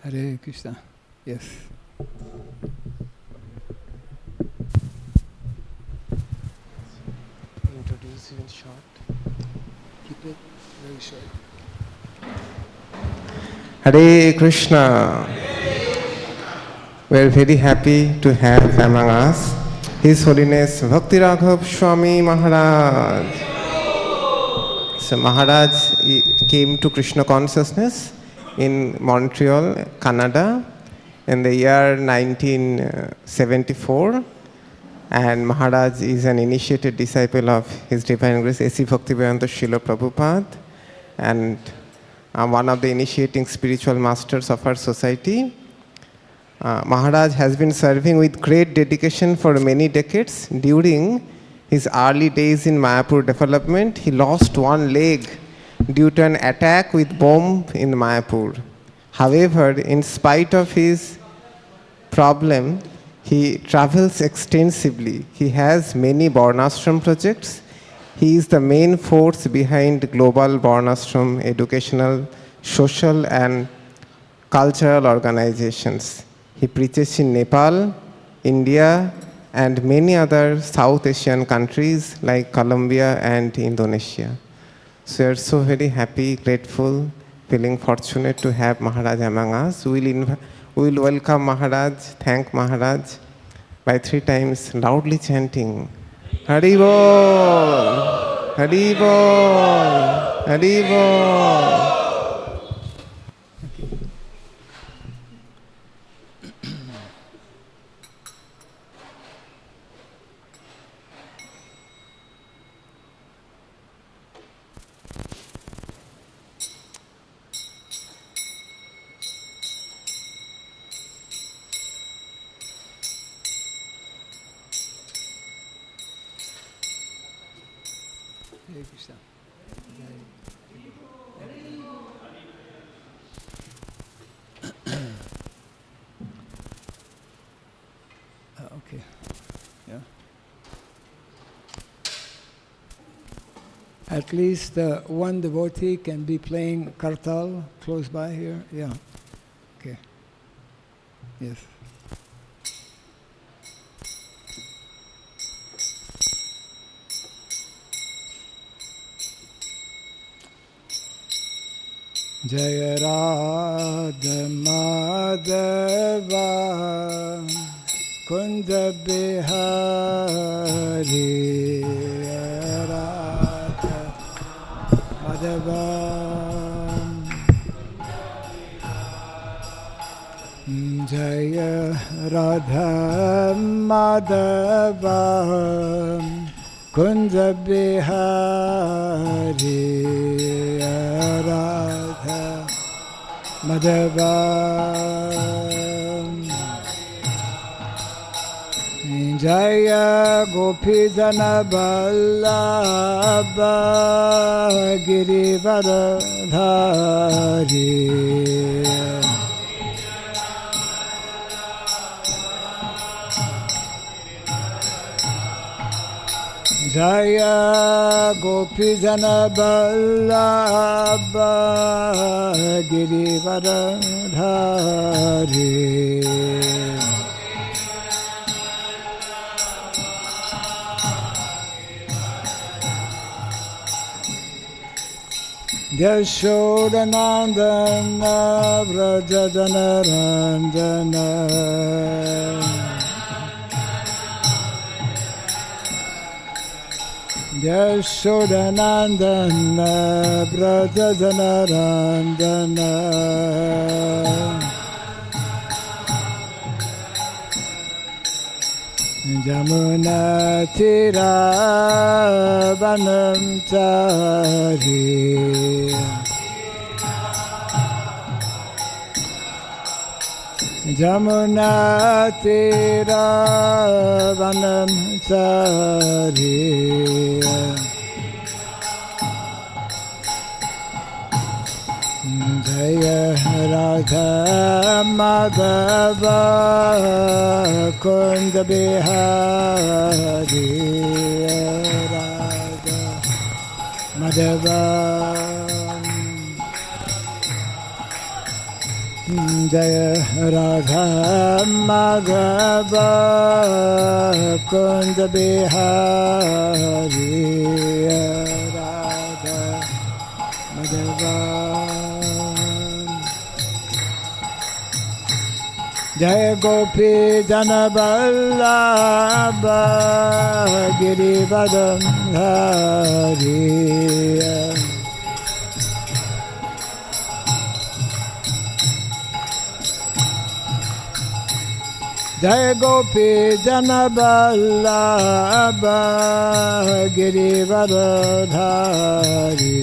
Hare Krishna. Yes. Introduce you in short. Keep it very short. Hare Krishna. We are very happy to have among us His Holiness Bhakti Raghav Swami Maharaj. So Maharaj came to Krishna consciousness in Montreal, Canada in the year 1974, and Maharaj is an initiated disciple of His Divine Grace A.C. Bhaktivedanta Srila Prabhupada and one of the initiating spiritual masters of our society. Maharaj has been serving with great dedication for many decades. During his early days in Mayapur development, he lost one leg due to an attack with bomb in Mayapur. However, in spite of his problem, he travels extensively. He has many Varnashrama projects. He is the main force behind global Varnashrama educational, social and cultural organizations. He preaches in Nepal, India, and many other South Asian countries like Colombia and Indonesia. So we are so very happy, grateful, feeling fortunate to have Maharaj among us. We will welcome Maharaj, thank Maharaj by 3 times loudly chanting, Hari Bol, Hari Bol, Hari Bol. Hare Krishna. Okay. Yeah. At least one devotee can be playing kartal close by here. Yeah. Okay. Yes. Jaya Radha Madhava Kunda Bihari Radha Madhava Jaya Radha Madhava Kunda Bihari Radha Madhava Jaya Gopijana Vallabha Girivaradhari Jaya Gopijana Vallabha Girivaradhari Yashodanandana Vrajadanarandana Yashodanandana Vrajadanarandana Jamuna Tira Vanam Chari Jamuna Tira Vanam Chari Jaya Radha Madhava Kunda Bihari Radha Madhava Jaya Radha Madhava Kunda Bihari Radha Madhava Jaya Gopi Janaballabha Girivardhan Hari Jaya Gopi Janaballabha Girivardhari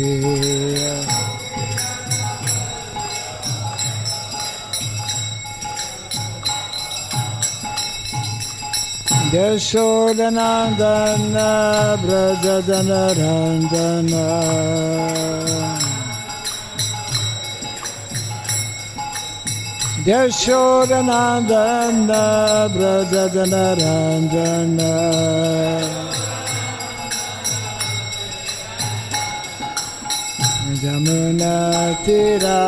Yashodanandana Brajajanarandana Yashodanandana Brajajanarandana Jamuna Tira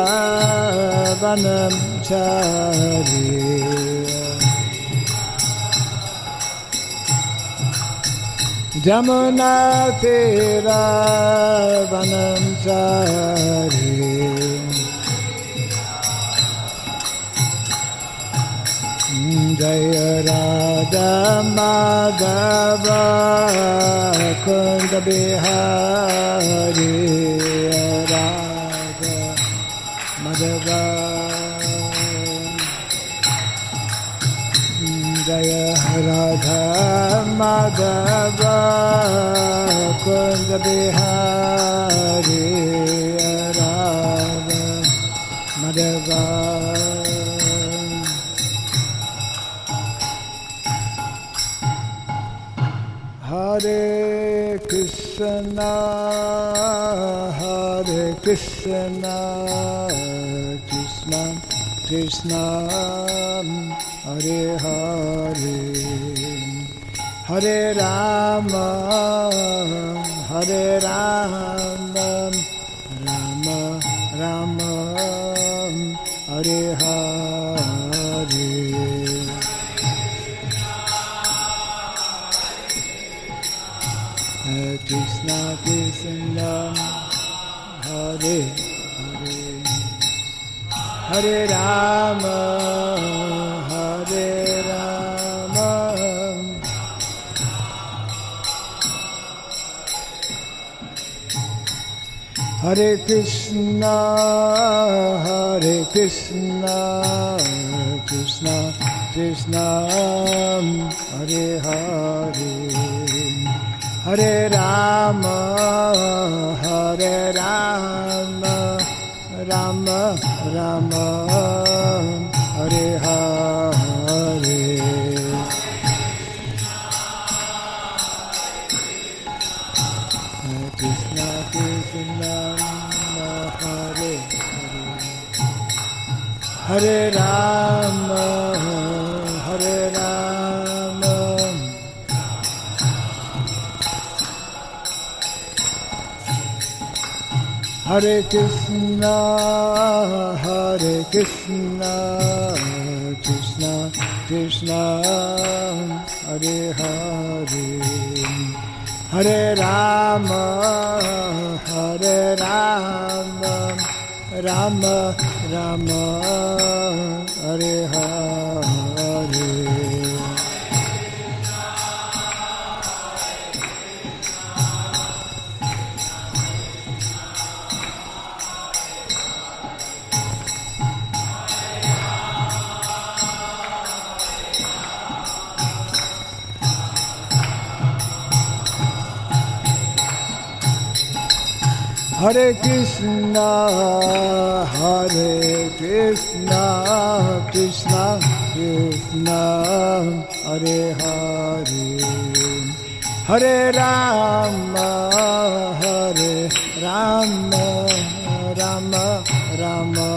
Vanam Chari Jamuna Tira Vanam Chari Jaya Radha Madhava Kunda Bihari Radha Madhava Jaya Radha Madhava Kunda Bihari Radha Madhava Hare Krishna, Hare Krishna, Krishna Krishna, Hare Hare, Hare Rama, Hare Rama, Rama Rama, Hare Hare. Hare Krishna Krishna Hare Hare Hare Rama Hare Rama Hare Krishna Krishna Krishna Hare Hare Hare Rama, Hare Rama, Rama Rama, Hare Hare. Hare Krishna Krishna, Hare Hare. Hare Rama, Hare Rama. Hare Krishna, Krishna Krishna, Hare Hare, Hare Rama, Rama Rama, Hare Hare. Hare Krishna, Krishna Krishna, Hare Hare, Hare Rama, Rama Rama,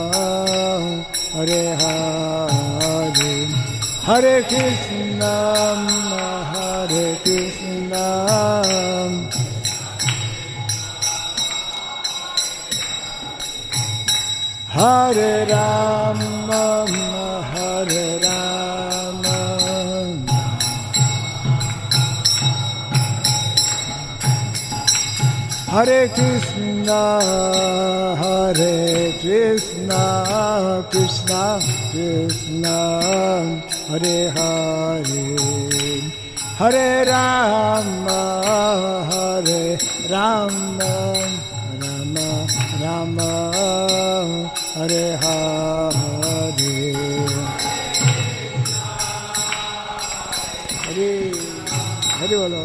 Hare Hare, Hare Krishna, Hare Rama, Hare Rama, Hare Krishna, Hare Krishna, Krishna Krishna, Hare Hare, Hare Rama, Hare Rama, Rama Rama, Hare Hare, Hare Hare Bolo.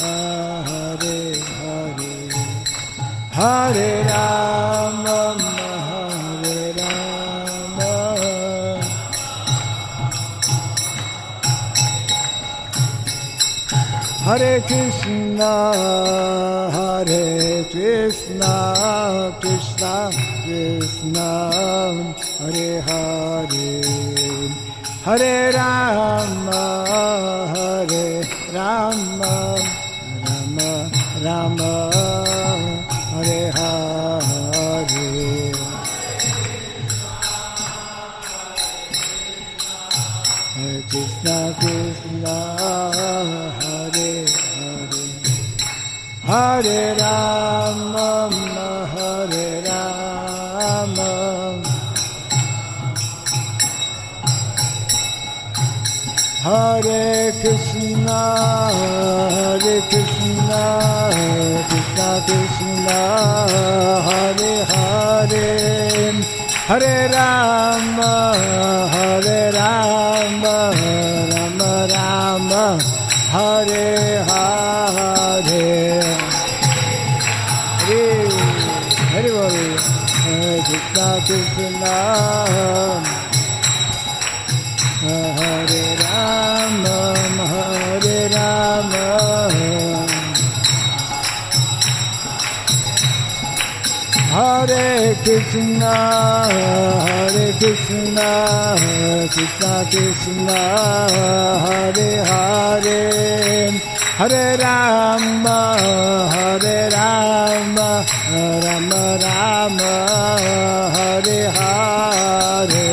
Hare Hare, Hare Rama, Hare Rama, Hare Krishna, Hare Krishna, Krishna Krishna, Hare Hare, Hare Rama, Hare Rama, Rama Rama, Hare Hare, Hare Krishna Krishna, Hare Hare, Hare Rama, Hare Rama, Hare Krishna, Hare Krishna, Krishna Krishna, Hare Hare, Hare Rama, Hare Rama, Rama Rama, Hare Hare, Hare Hare Hare, Krishna Krishna, Hare Rama, Hare Rama, Hare Krishna, Hare Krishna, Krishna Krishna, Hare Hare, Hare Rama, Hare Rama, Rama Rama, Hare Hare,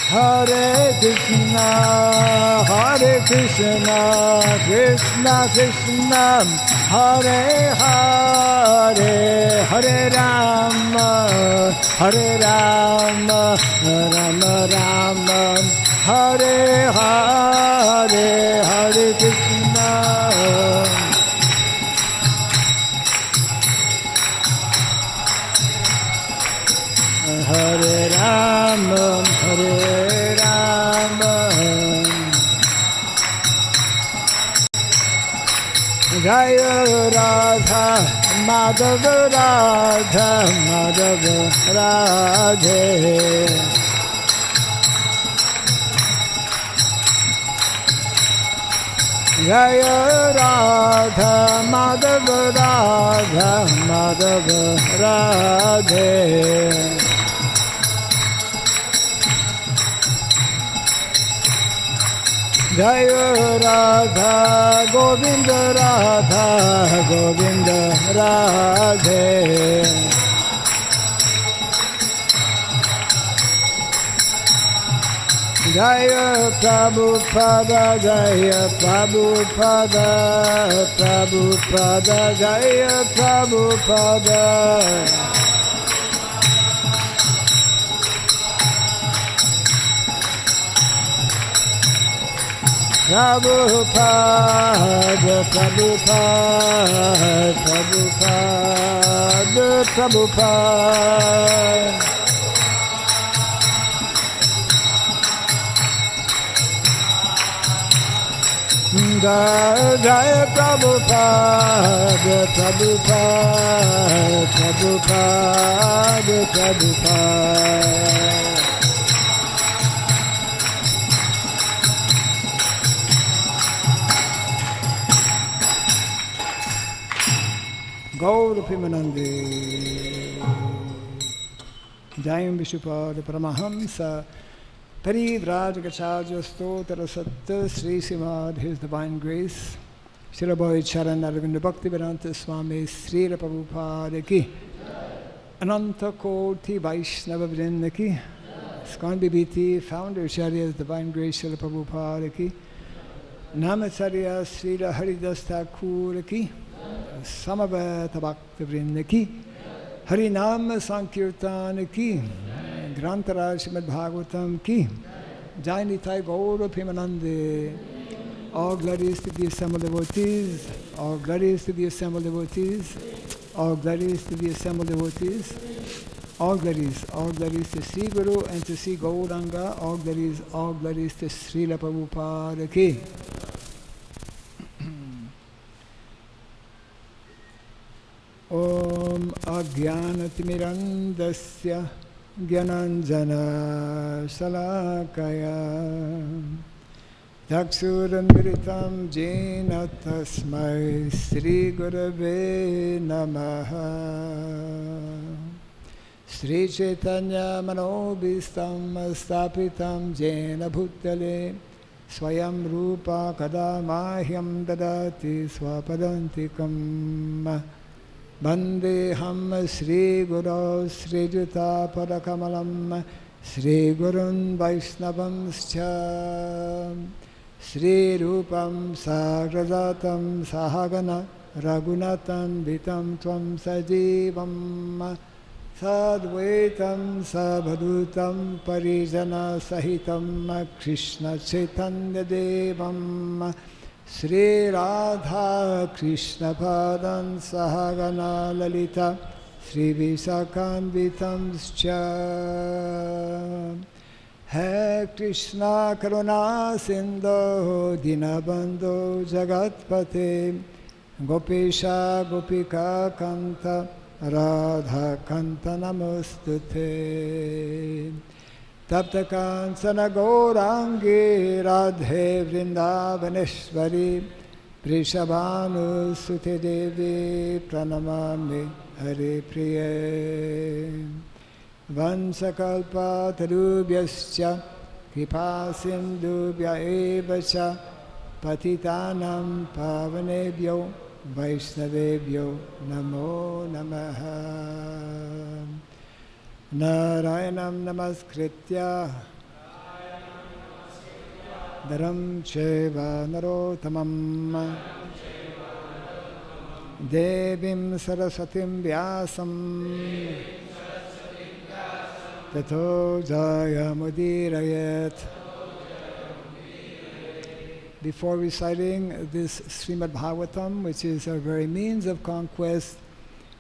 Hare Krishna, Hare Krishna, Krishna Krishna, Hare Hare, Hare Rama, Hare Rama, Rama Rama, Hare Hare, Hare Krishna, Hare Rama, Hare Rama, Jaya Radha, Madhava Radha, Madhava Radhe, Jaya Radha, Madhava Radha, Madhava Radhe, Jaya Radha, Govinda Radha, Govinda Radhe, Jaya Prabhupada, Jaya Prabhupada, Prabhupada, Jaya Prabhupada, Prabhupada, Prabhupada, Prabhupada, Prabhupada, Jaya Prabhupada, Prabhupada, Prabhupada, Prabhupada. Gaura Pimanande. Jayam Vishupada Paramahamsa Parivrajagacharya Stotra Satta Sri Srimad His Divine Grace Srila Bhai Charan Aravinda Bhakti Vedanta Swami Sri Prabhupada Ki Ananta Koti Vaishnava Vrinda Ki ISKCON BBT Founder Acharya's Divine Grace Srila Prabhupada Ki Namacharya Srila Haridas Thakur Ki Samaveta Bhakti Vrinda Ki Harinam Sankirtan Ki Grantaraj Srimad Bhagavatam Ki Jai Nitai Gaura Pimanande. All glories to the assembled devotees, all glories to the assembled devotees, all glories to the assembled devotees, all glories to Sri Guru and to Sri Gauranga, all glories to Srila Prabhupada Ki. Om Ajnanatimirandasya Gyananjana Salakaya Daksuramiritam Jena Tasmai Sri Gurave Namaha Sri Chaitanya Manobhistam Stapitam Jena Bhutale Swayam Rupa Kadamahyam Dadati Swapadantikam Bandeham Sri Guru Sri Juta Padakamalam Sri Gurun Vaishnavamscha Sri Rupam Sagrajatam Sahagana Raghunatan Vitam Tvam Sajivam Sadvaitam Sabhadutam Parijana Sahitam Krishna Chaitanya Devam Sri Radha Krishna Padan Sahagana Lalita Sri Visakanvitamscha Hare Krishna Karuna Sindho Dinabandho Jagatpate Gopesha Gopika Kanta Radha Kanta Namostute Tapta Kansana Gaurangi Radhe Vrindavaneshwari Prishabhanu Sute Devi Pranamami Hare Priya Vansakalpa Tarubhyascha Kripa Sindhubhya Evacha Patitanam Pavanebhyo Vaishnavebhyo Namo Namaha Narayanam Namaskritya Dharam Cheva Narotamam Devim Sarasatim Vyasam Tato Jayamudirayat. Before reciting this Srimad Bhagavatam, which is our very means of conquest,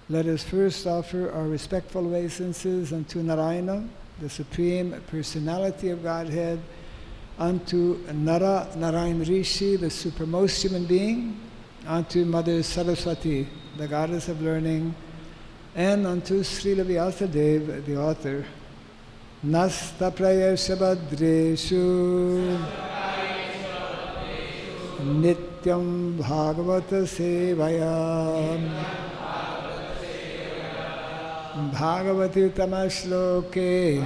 let us first offer our respectful obeisances unto Narayana, the Supreme Personality of Godhead, unto Nara Narayan Rishi, the supremmost human being, unto Mother Saraswati, the goddess of learning, and unto Srila Vyasadeva, the author. Nasta prayesha badreshu nityam bhagavata sevaya bhagavati utamashloke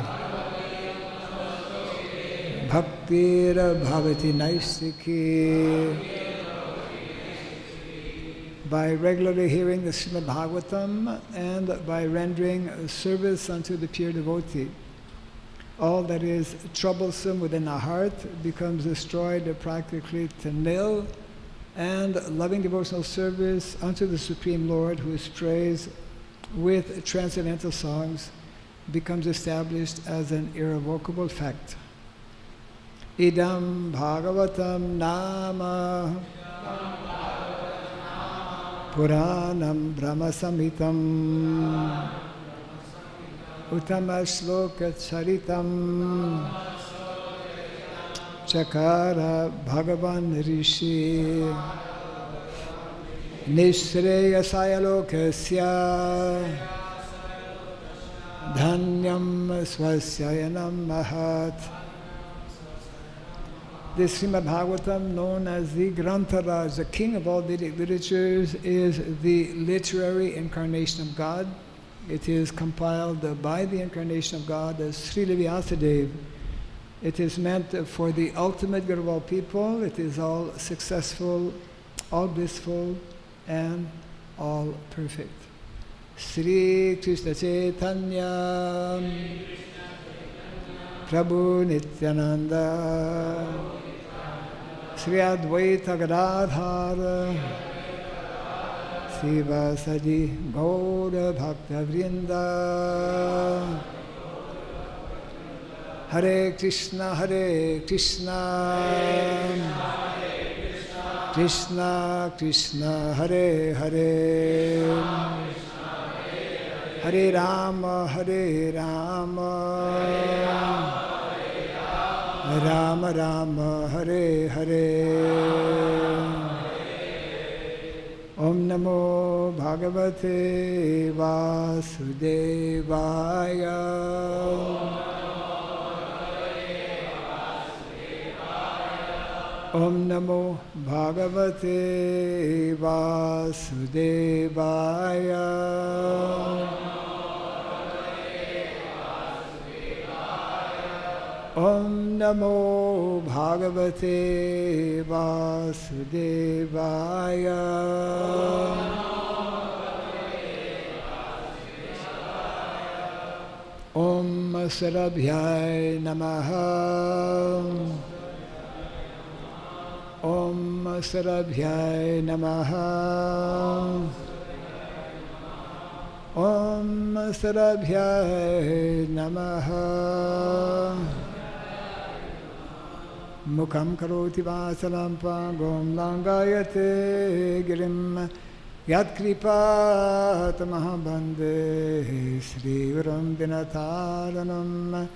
bhaktir bhavati naistiki. By regularly hearing the Srimad Bhagavatam and by rendering service unto the pure devotee, all that is troublesome within our heart becomes destroyed practically to nil, and loving devotional service unto the Supreme Lord, who is praised with transcendental songs, becomes established as an irrevocable fact. Idam Bhagavatam Nama Puranam Brahmasamitam Uttama Shloka Charitam Chakara Bhagavan Rishi Nishreyasaya Lokasya Dhanyam Swasyayanam Mahat This Srimad Bhagavatam, known as the Grantaraj, the king of all Vedic literatures, is the literary incarnation of God. It is compiled by the incarnation of God as Srila Vyasadeva. It is meant for the ultimate good of all people. It is all successful, all blissful, and all perfect. Sri Krishna Chaitanya Prabhu Nityananda Sri Advaita Gadadhara Siva Saji Gaura Bhakta Vrinda Hare Krishna Krishna Krishna Hare Hare Hare Rama Rama Rama Hare Hare Om Namo Bhagavate Vasudevaya Om Namo Bhagavate Vasudevaya Om Namo Bhagavate Vasudevaya Om Sarabhyaya Namaha Om Sarabhyaya Namaha Om Sarabhyaya Namaha Mukham karoti vasalam pangom langayate girim Yat kripat mahabande Sri Gurum Dinataranam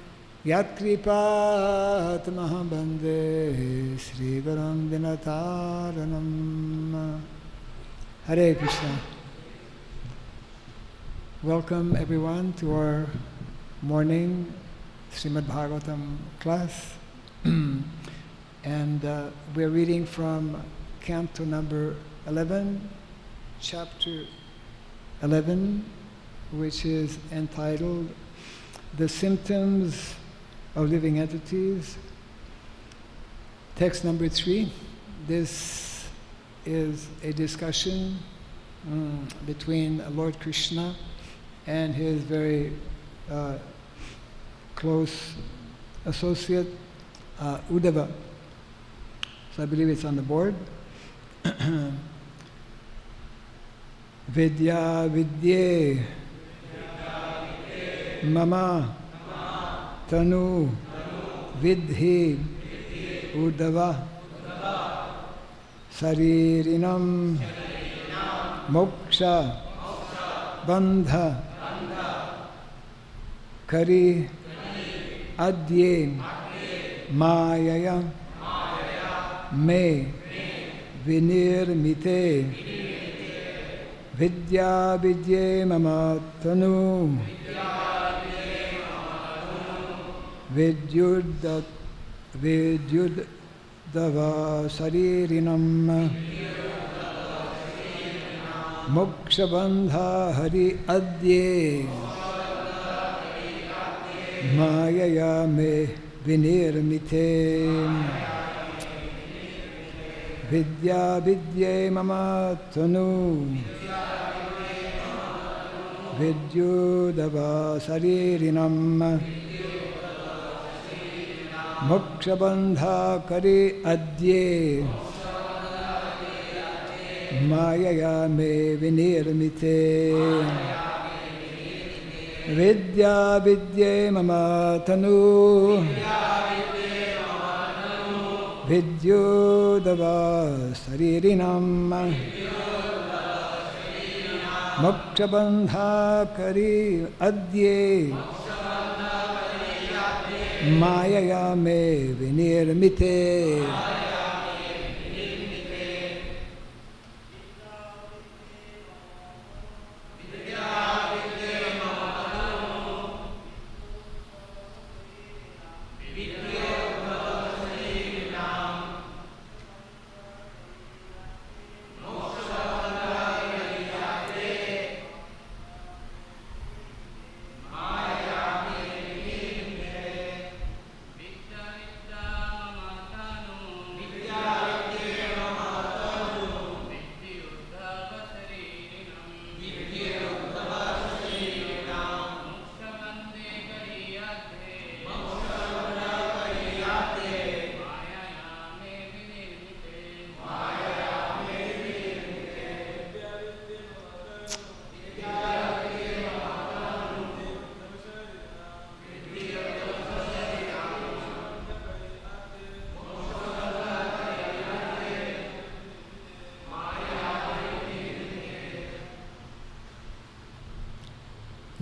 Yat kripat mahabande Sri Gurum Dinataranam. Hare Krishna. Welcome everyone to our morning Srimad Bhagavatam class. And we're reading from canto number 11, chapter 11, which is entitled The Symptoms of Living Entities. Text number 3. This is a discussion between Lord Krishna and his very close associate, Uddhava. So I believe it's on the board. Vidya vidye mama tanu vidhi uddhava saririnam moksha bandha kari adye mayaya me vinirmite vidya vidye mama tanu vidyuddhava saririnam mokshabandha hari adye mayaya me vinirmite vidya vidye mama tanu vidyuddhava saririnam mokshabandha kari adye mayaya me vinirmite vidya vidye mama tanu vidyuddhava saririnam mokshabandha kari adye mayaya me vinirmite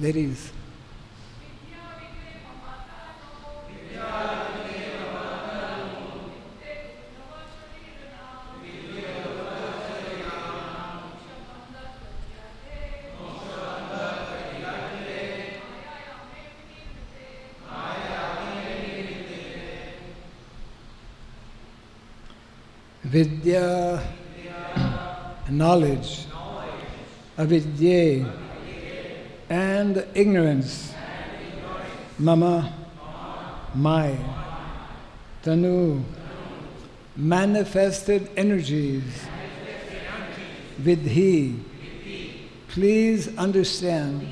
Ladies. Vidya, knowledge, avidya, and ignorance, mama, my, tanu, manifested energies, vidhi, please understand,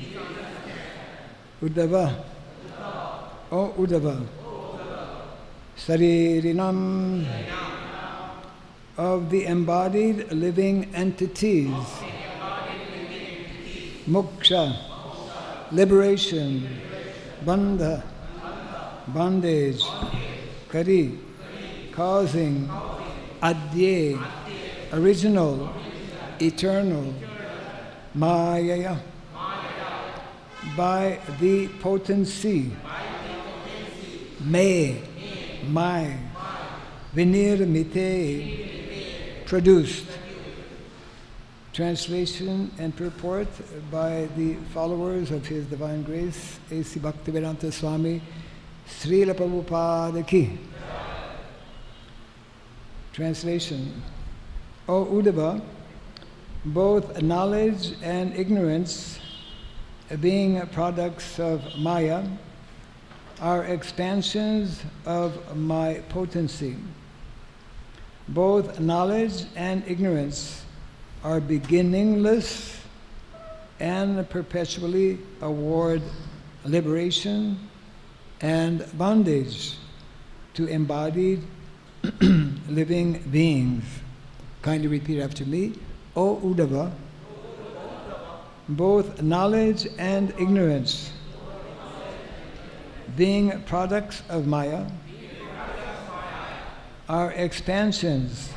Uddhava, O Uddhava, Saririnam, of the embodied living entities, moksha, liberation, bandha, bondage, kari, causing, adye, original, eternal, maya, by the potency, me, my, vinirmite, produced. Translation and purport by the followers of His Divine Grace, A.C. Bhaktivedanta Swami, Srila Prabhupada Ki. Translation. O Uddhava, both knowledge and ignorance, being products of Maya, are expansions of my potency. Both knowledge and ignorance are beginningless and perpetually award liberation and bondage to embodied living beings. Kindly repeat after me. O Uddhava, both knowledge and ignorance, being products of Maya, are expansions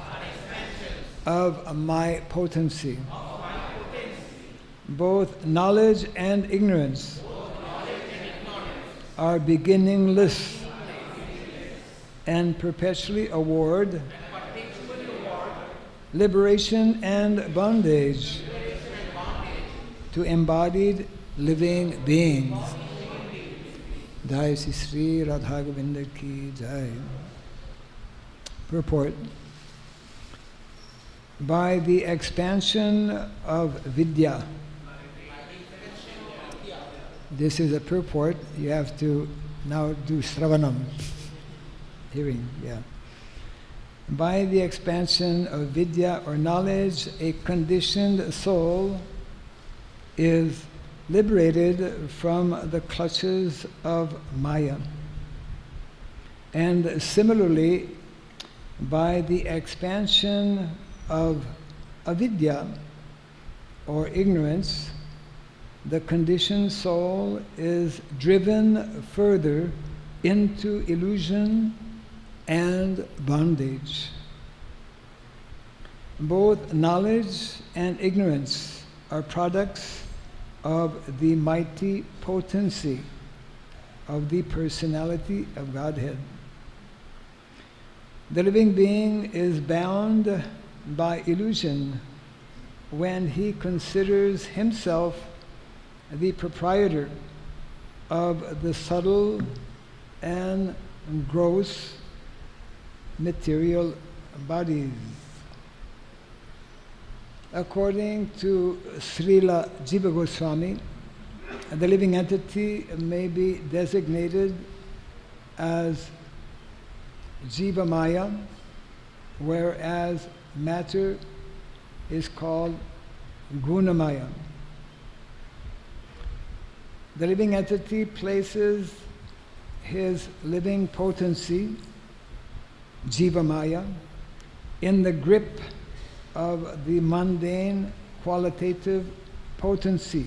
of my potency. Both knowledge and ignorance are beginningless and perpetually award liberation and bondage to embodied living beings. Jai Sri Radha Govinda Ki Jai. Purport. By the expansion of vidya. This is a purport. You have to now do sravanam. Hearing, yeah. By the expansion of vidya or knowledge, a conditioned soul is liberated from the clutches of Maya. And similarly, by the expansion of avidya or ignorance, the conditioned soul is driven further into illusion and bondage. Both knowledge and ignorance are products of the mighty potency of the personality of Godhead. The living being is bound by illusion when he considers himself the proprietor of the subtle and gross material bodies. According to Srila Jiva Goswami, the living entity may be designated as Jiva Maya, whereas matter is called Gunamaya. The living entity places his living potency, Jiva Maya, in the grip of the mundane qualitative potency,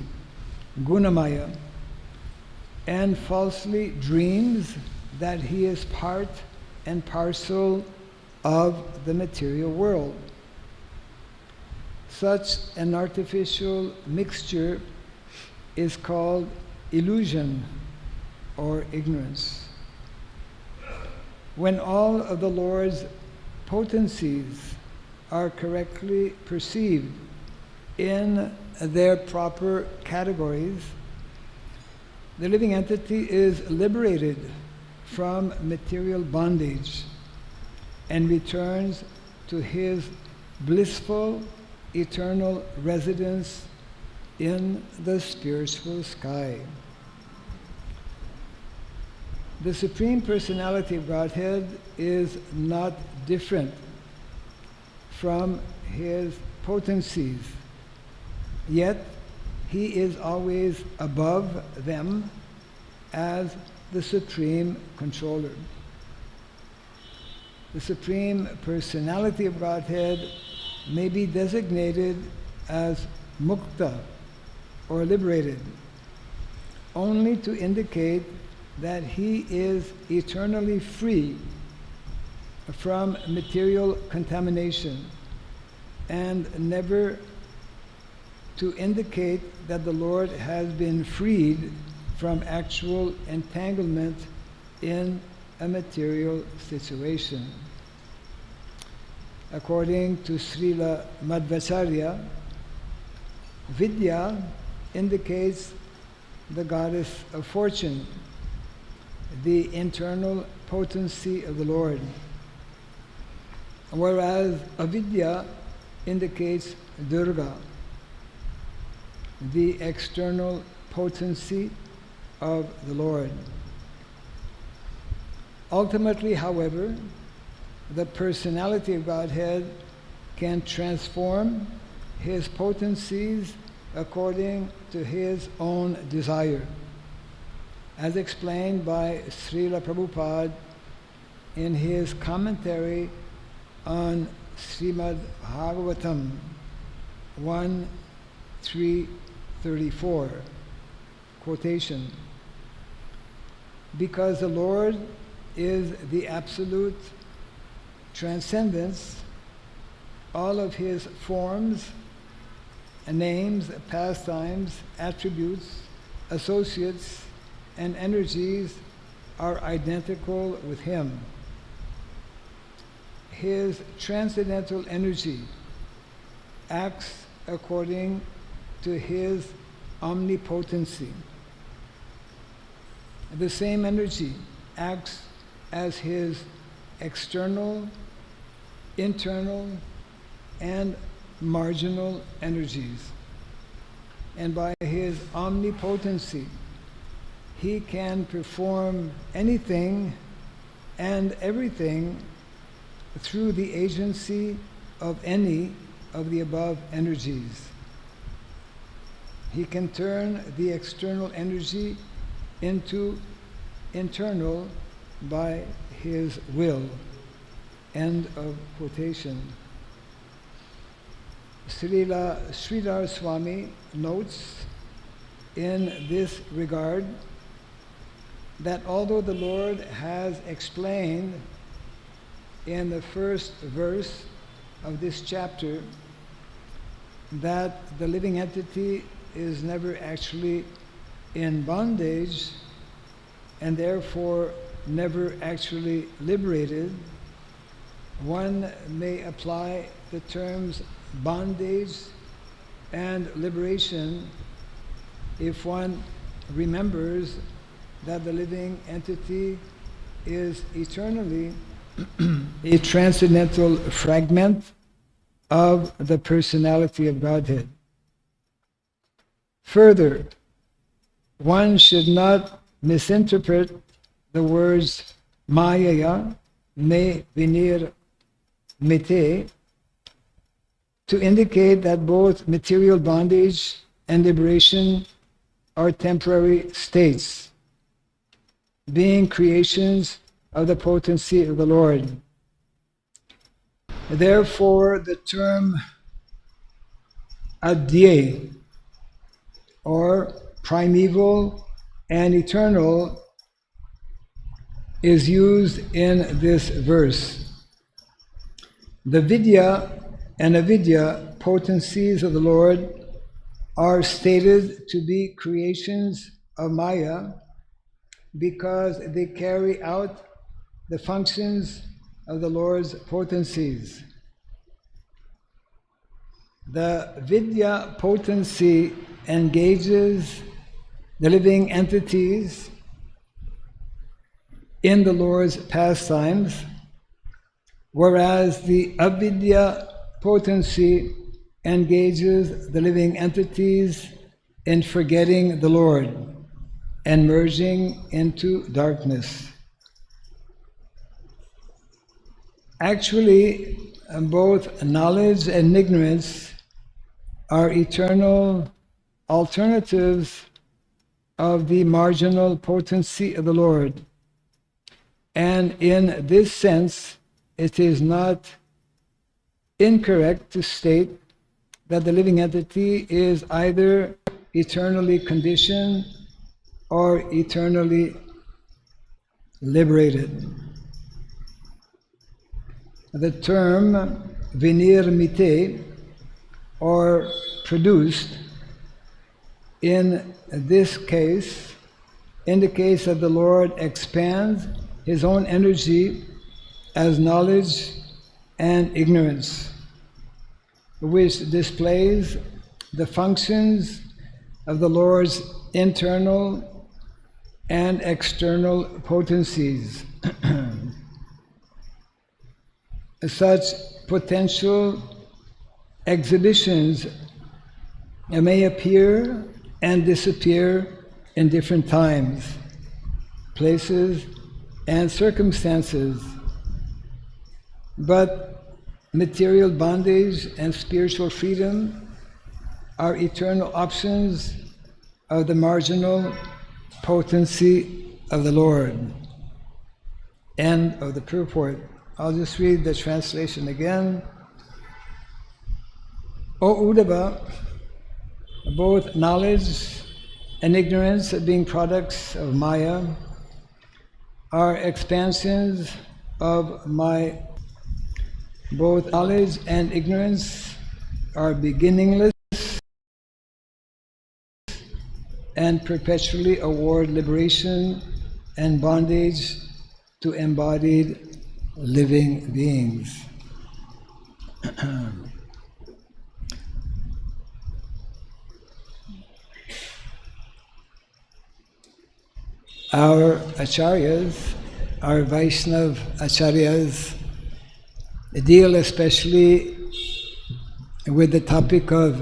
Gunamaya, and falsely dreams that he is part and parcel of the material world. Such an artificial mixture is called illusion or ignorance. When all of the Lord's potencies are correctly perceived in their proper categories, the living entity is liberated from material bondage and returns to his blissful eternal residence in the spiritual sky. The Supreme Personality of Godhead is not different from his potencies, yet he is always above them as the Supreme Controller. The Supreme Personality of Godhead may be designated as mukta, or liberated, only to indicate that he is eternally free from material contamination, and never to indicate that the Lord has been freed from actual entanglement in a material situation. According to Srila Madhvacharya, Vidya indicates the goddess of fortune, the internal potency of the Lord, whereas avidya indicates Durga, the external potency of the Lord. Ultimately, however, the personality of Godhead can transform his potencies according to his own desire, as explained by Srila Prabhupada in his commentary on Srimad Bhagavatam 1.3.34, quotation, because the Lord is the absolute transcendence, all of his forms, names, pastimes, attributes, associates, and energies are identical with him. His transcendental energy acts according to his omnipotency. The same energy acts as his external, internal, and marginal energies. And by his omnipotency, he can perform anything and everything through the agency of any of the above energies. He can turn the external energy into internal by his will. End of quotation. Srila Sridhar Swami notes in this regard that although the Lord has explained in the first verse of this chapter that the living entity is never actually in bondage and therefore never actually liberated, one may apply the terms bondage and liberation if one remembers that the living entity is eternally a transcendental fragment of the personality of Godhead. Further, one should not misinterpret the words Mayaya me vinir mite to indicate that both material bondage and liberation are temporary states, being creations of the potency of the Lord. Therefore, the term adye, or primeval and eternal, is used in this verse. The vidya and avidya potencies of the Lord are stated to be creations of Maya because they carry out the functions of the Lord's potencies. The Vidya potency engages the living entities in the Lord's pastimes, whereas the Avidya potency engages the living entities in forgetting the Lord and merging into darkness. Actually, both knowledge and ignorance are eternal alternatives of the marginal potency of the Lord. And in this sense, it is not incorrect to state that the living entity is either eternally conditioned or eternally liberated. The term vinirmite, or produced, in this case indicates that the Lord expands His own energy as knowledge and ignorance, which displays the functions of the Lord's internal and external potencies. Such potential exhibitions may appear and disappear in different times, places, and circumstances. But material bondage and spiritual freedom are eternal options of the marginal potency of the Lord. End of the purport. I'll just read the translation again. O Uddhava, both knowledge and ignorance, being products of Maya, are expansions of my. Both knowledge and ignorance are beginningless and perpetually award liberation and bondage to embodied living beings. Our acharyas, our Vaishnav acharyas, deal especially with the topic of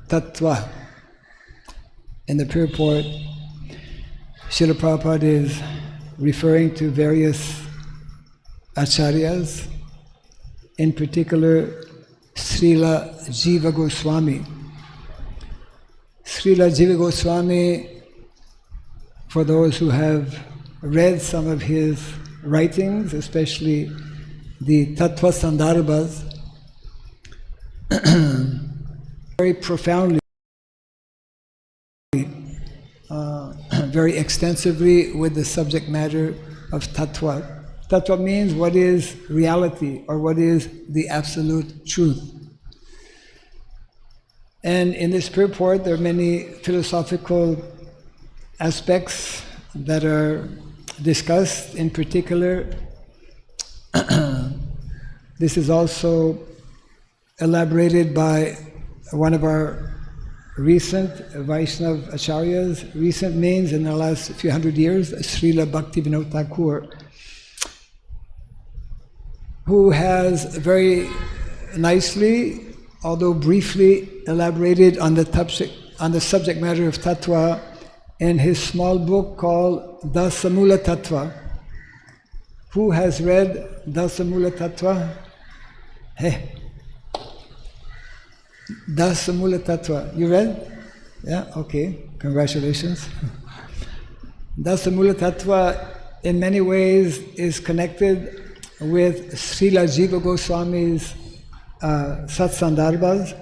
tatwa. In the purport, Srila Prabhupada is referring to various acharyas, in particular Srila Jiva Goswami. Srila Jiva Goswami, for those who have read some of his writings, especially the tatwa sandarbhas, very profoundly, very extensively with the subject matter of tatwa. Tatwa means what is reality, or what is the absolute truth. And in this purport, there are many philosophical aspects that are discussed. In particular, this is also elaborated by one of our recent Vaishnav acharyas. Recent means in the last few hundred years, Srila Bhakti Vinod Thakur, who has very nicely, although briefly, elaborated on the subject matter of tatwa in his small book called Dasamula Tatwa. Who has read Dasamula Tatwa? Hey, Dasamula Tatwa. You read? Yeah, okay. Congratulations. Dasamula Tatwa in many ways is connected with Srila Jiva Goswami's Satsandarbhas,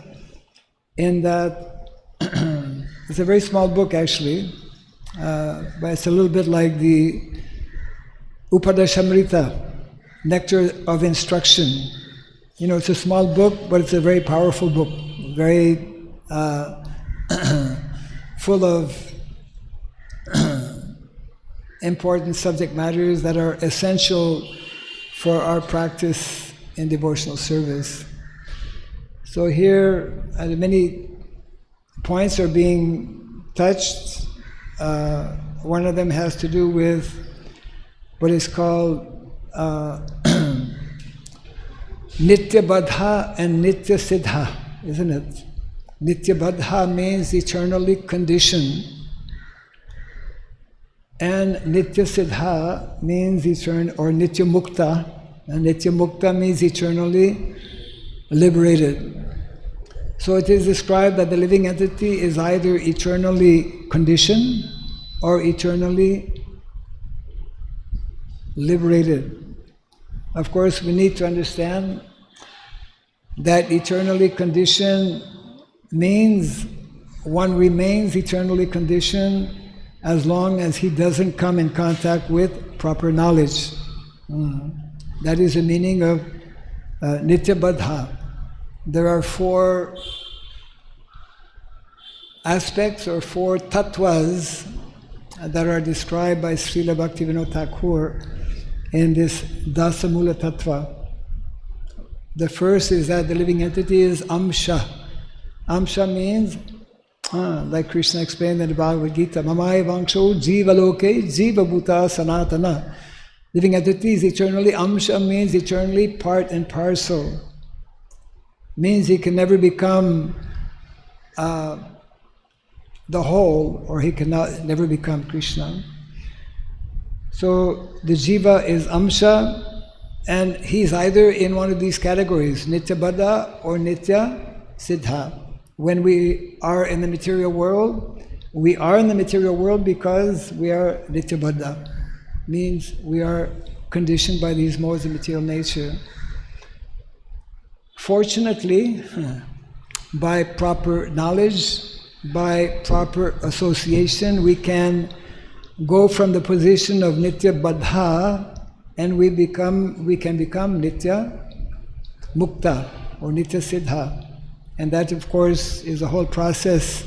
in that it's a very small book actually, but it's a little bit like the Upadeshamrita, Nectar of Instruction. You know, it's a small book, but it's a very powerful book, very full of important subject matters that are essential for our practice in devotional service. So here, many points are being touched. One of them has to do with what is called Nitya Badha and Nitya Siddha, isn't it? Nitya Badha means eternally conditioned, and Nitya Siddha means eternal, or Nitya Mukta, and Nitya Mukta means eternally liberated. So it is described that the living entity is either eternally conditioned or eternally liberated. Of course, we need to understand that eternally conditioned means one remains eternally conditioned as long as he doesn't come in contact with proper knowledge. That is the meaning of Nitya Badha. There are 4 aspects or 4 tatwas that are described by Srila Bhaktivinoda Thakur in this Dasamula Tattva. The first is that the living entity is Amsha. Amsha means, like Krishna explained in the Bhagavad Gita, Mamai Vangsho Jiva Loke Jiva Bhuta Sanatana. Living entity is eternally, Amsha means eternally part and parcel. Means he can never become the whole, or he cannot never become Krishna. So the jiva is Amsha, and he's either in one of these categories, Nitya Badha or Nitya Siddha. When we are in the material world, we are in the material world because we are Nitya Badha. Means we are conditioned by these modes of material nature. Fortunately, by proper knowledge, by proper association, we can go from the position of Nitya Badha and we can become Nitya Mukta or Nitya Siddha. And that, of course, is a whole process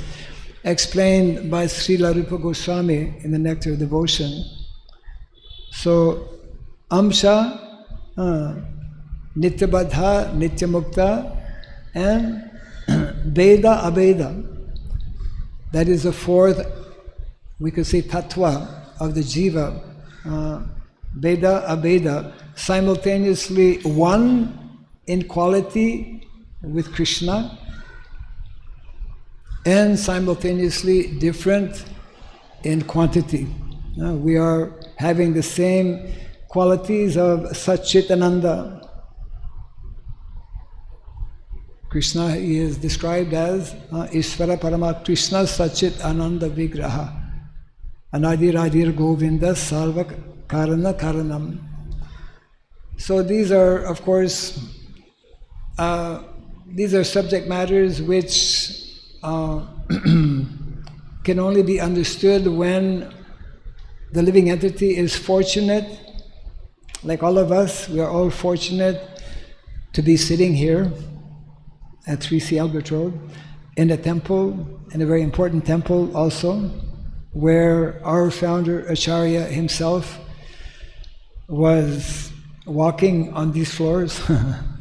explained by Srila Rupa Goswami in the Nectar of Devotion. So, Amsha, Nitya Badha, Nitya Mukta, and Veda Abeda. That is the 4th, we could say, tatwa of the jiva. Veda Abeda, simultaneously one in quality with Krishna and simultaneously different in quantity. We are having the same qualities of Satchitananda. Krishna is described as Ishvara Parama Krishna Satchit Ananda Vigraha Anadiradir Govinda Sarva Karana Karanam. So these are, of course, these are subject matters which can only be understood when the living entity is fortunate. Like all of us, we are all fortunate to be sitting here at 3C Albert Road, in a temple, in a very important temple also, where our founder Acharya himself was walking on these floors,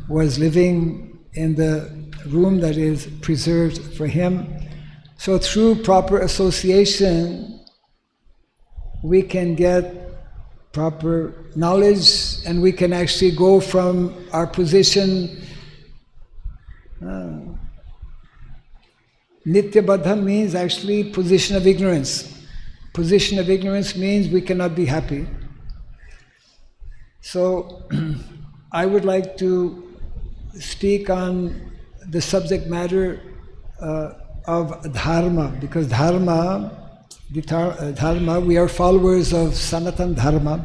was living in the room that is preserved for him. So through proper association, we can get proper knowledge and we can actually go from our position. Nitya Badha means actually position of ignorance. Position of ignorance means we cannot be happy. So I would like to speak on the subject matter of Dharma, because Dharma, we are followers of Sanatan Dharma.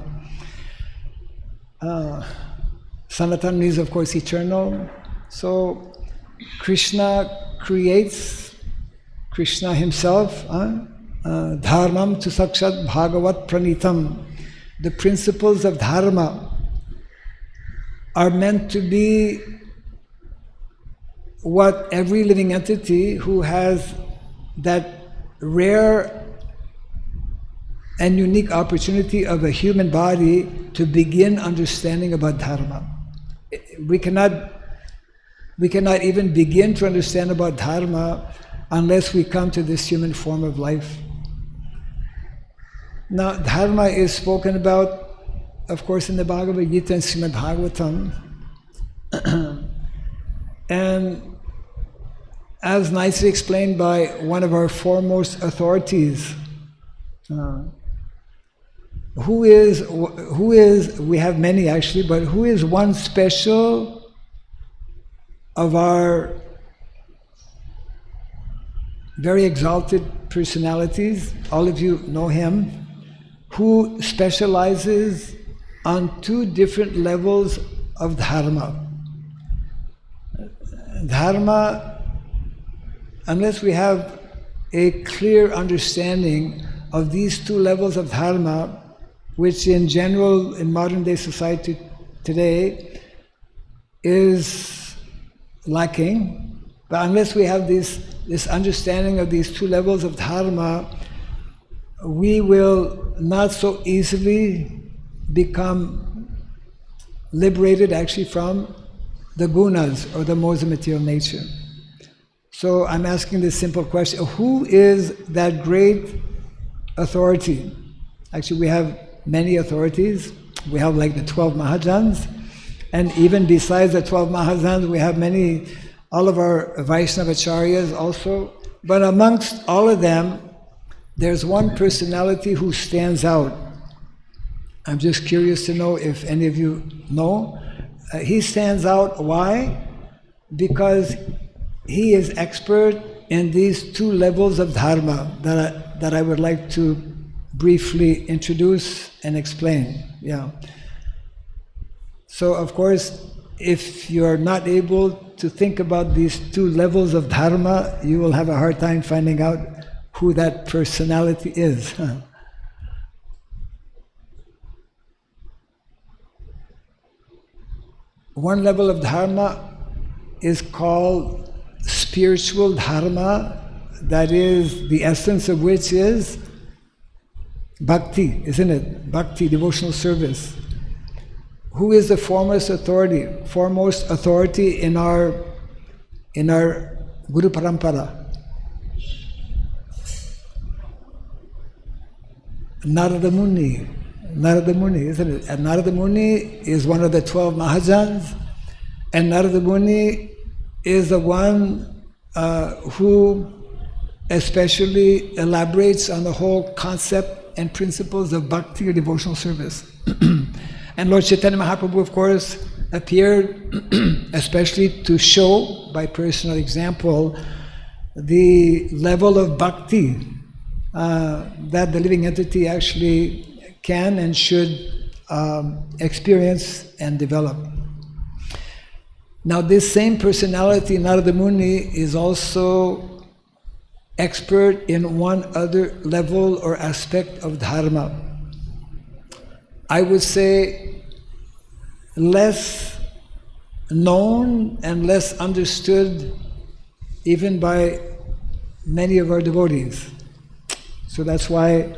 Sanatan means, of course, eternal. So Krishna creates, Krishna himself, dharmam tu sakshat bhagavat pranitam. The principles of dharma are meant to be what every living entity who has that rare and unique opportunity of a human body to begin understanding about Dharma. We cannot even begin to understand about Dharma unless we come to this human form of life. Now, Dharma is spoken about, of course, in the Bhagavad Gita and Srimad Bhagavatam. And as nicely explained by one of our foremost authorities, we have many actually, but who is one special of our very exalted personalities? All of you know him, who specializes on two different levels of Dharma. Dharma, unless we have a clear understanding of these two levels of Dharma, which in general in modern day society today is lacking, but unless we have this understanding of these two levels of Dharma, we will not so easily become liberated actually from the gunas, or the modes of material nature. So I'm asking this simple question: who is that great authority? Actually, we have many authorities. We have like the 12 Mahajans, and even besides the 12 Mahajans, we have all of our Vaishnavacharyas also. But amongst all of them, there's one personality who stands out. I'm just curious to know if any of you know. He stands out. Why? Because he is expert in these two levels of Dharma that I would like to briefly introduce and explain. Yeah. So of course, if you are not able to think about these two levels of Dharma, you will have a hard time finding out who that personality is. One level of Dharma is called spiritual Dharma, that is, the essence of which is Bhakti, isn't it? Bhakti, devotional service. Who is the foremost authority? Foremost authority in our Guru Parampara? Narada Muni. Narada Muni, isn't it? And Narada Muni is one of the 12 Mahajans, and Narada Muni is the one who especially elaborates on the whole concept and principles of bhakti or devotional service. And Lord Chaitanya Mahaprabhu, of course, appeared especially to show by personal example the level of bhakti that the living entity actually can and should experience and develop. Now, this same personality, Narada Muni, is also expert in one other level or aspect of Dharma. I would say less known and less understood even by many of our devotees. So that's why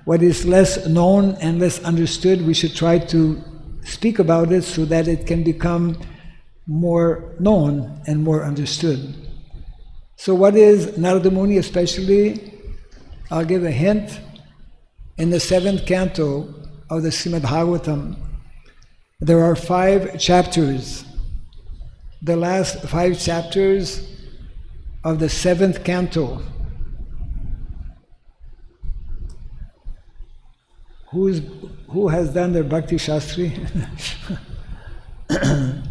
what is less known and less understood, we should try to speak about it so that it can become more known and more understood. So what is Narada Muni especially? I'll give a hint. In the 7th canto of the Srimad Bhagavatam, there are 5 chapters. The last 5 chapters of the 7th canto. Who has done their Bhakti Shastri?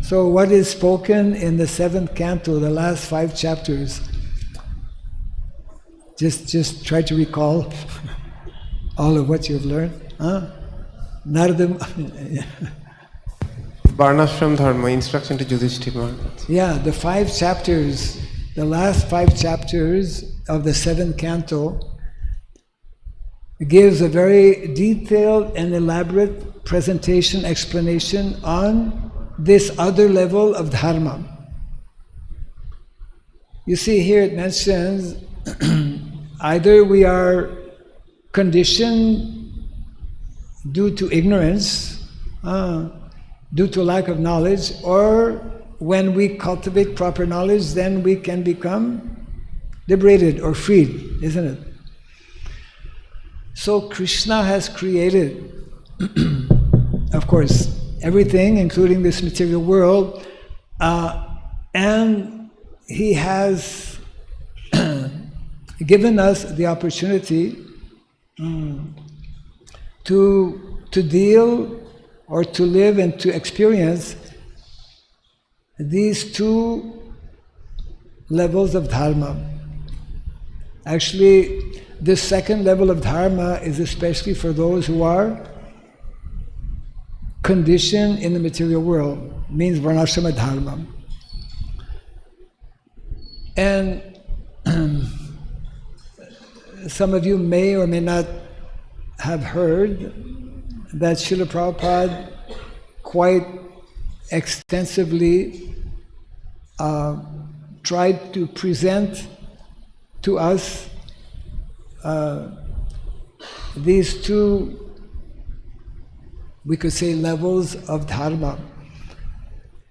So what is spoken in the 7th canto, the last 5 chapters? Just try to recall all of what you've learned. Narada. Varnashrama Dharma, instruction to Yudhishthira. Yeah, the 5 chapters, the last 5 chapters of the 7th canto gives a very detailed and elaborate presentation, explanation on this other level of Dharma. You see here it mentions either we are conditioned due to ignorance, due to lack of knowledge, or when we cultivate proper knowledge, then we can become liberated or freed, isn't it? So Krishna has created, of course, everything, including this material world, and He has given us the opportunity to deal or to live and to experience these two levels of Dharma. Actually, this second level of Dharma is especially for those who are conditioned in the material world, means Varnashrama Dharma. And some of you may or may not have heard that Srila Prabhupada quite extensively tried to present to us these two, we could say, levels of Dharma.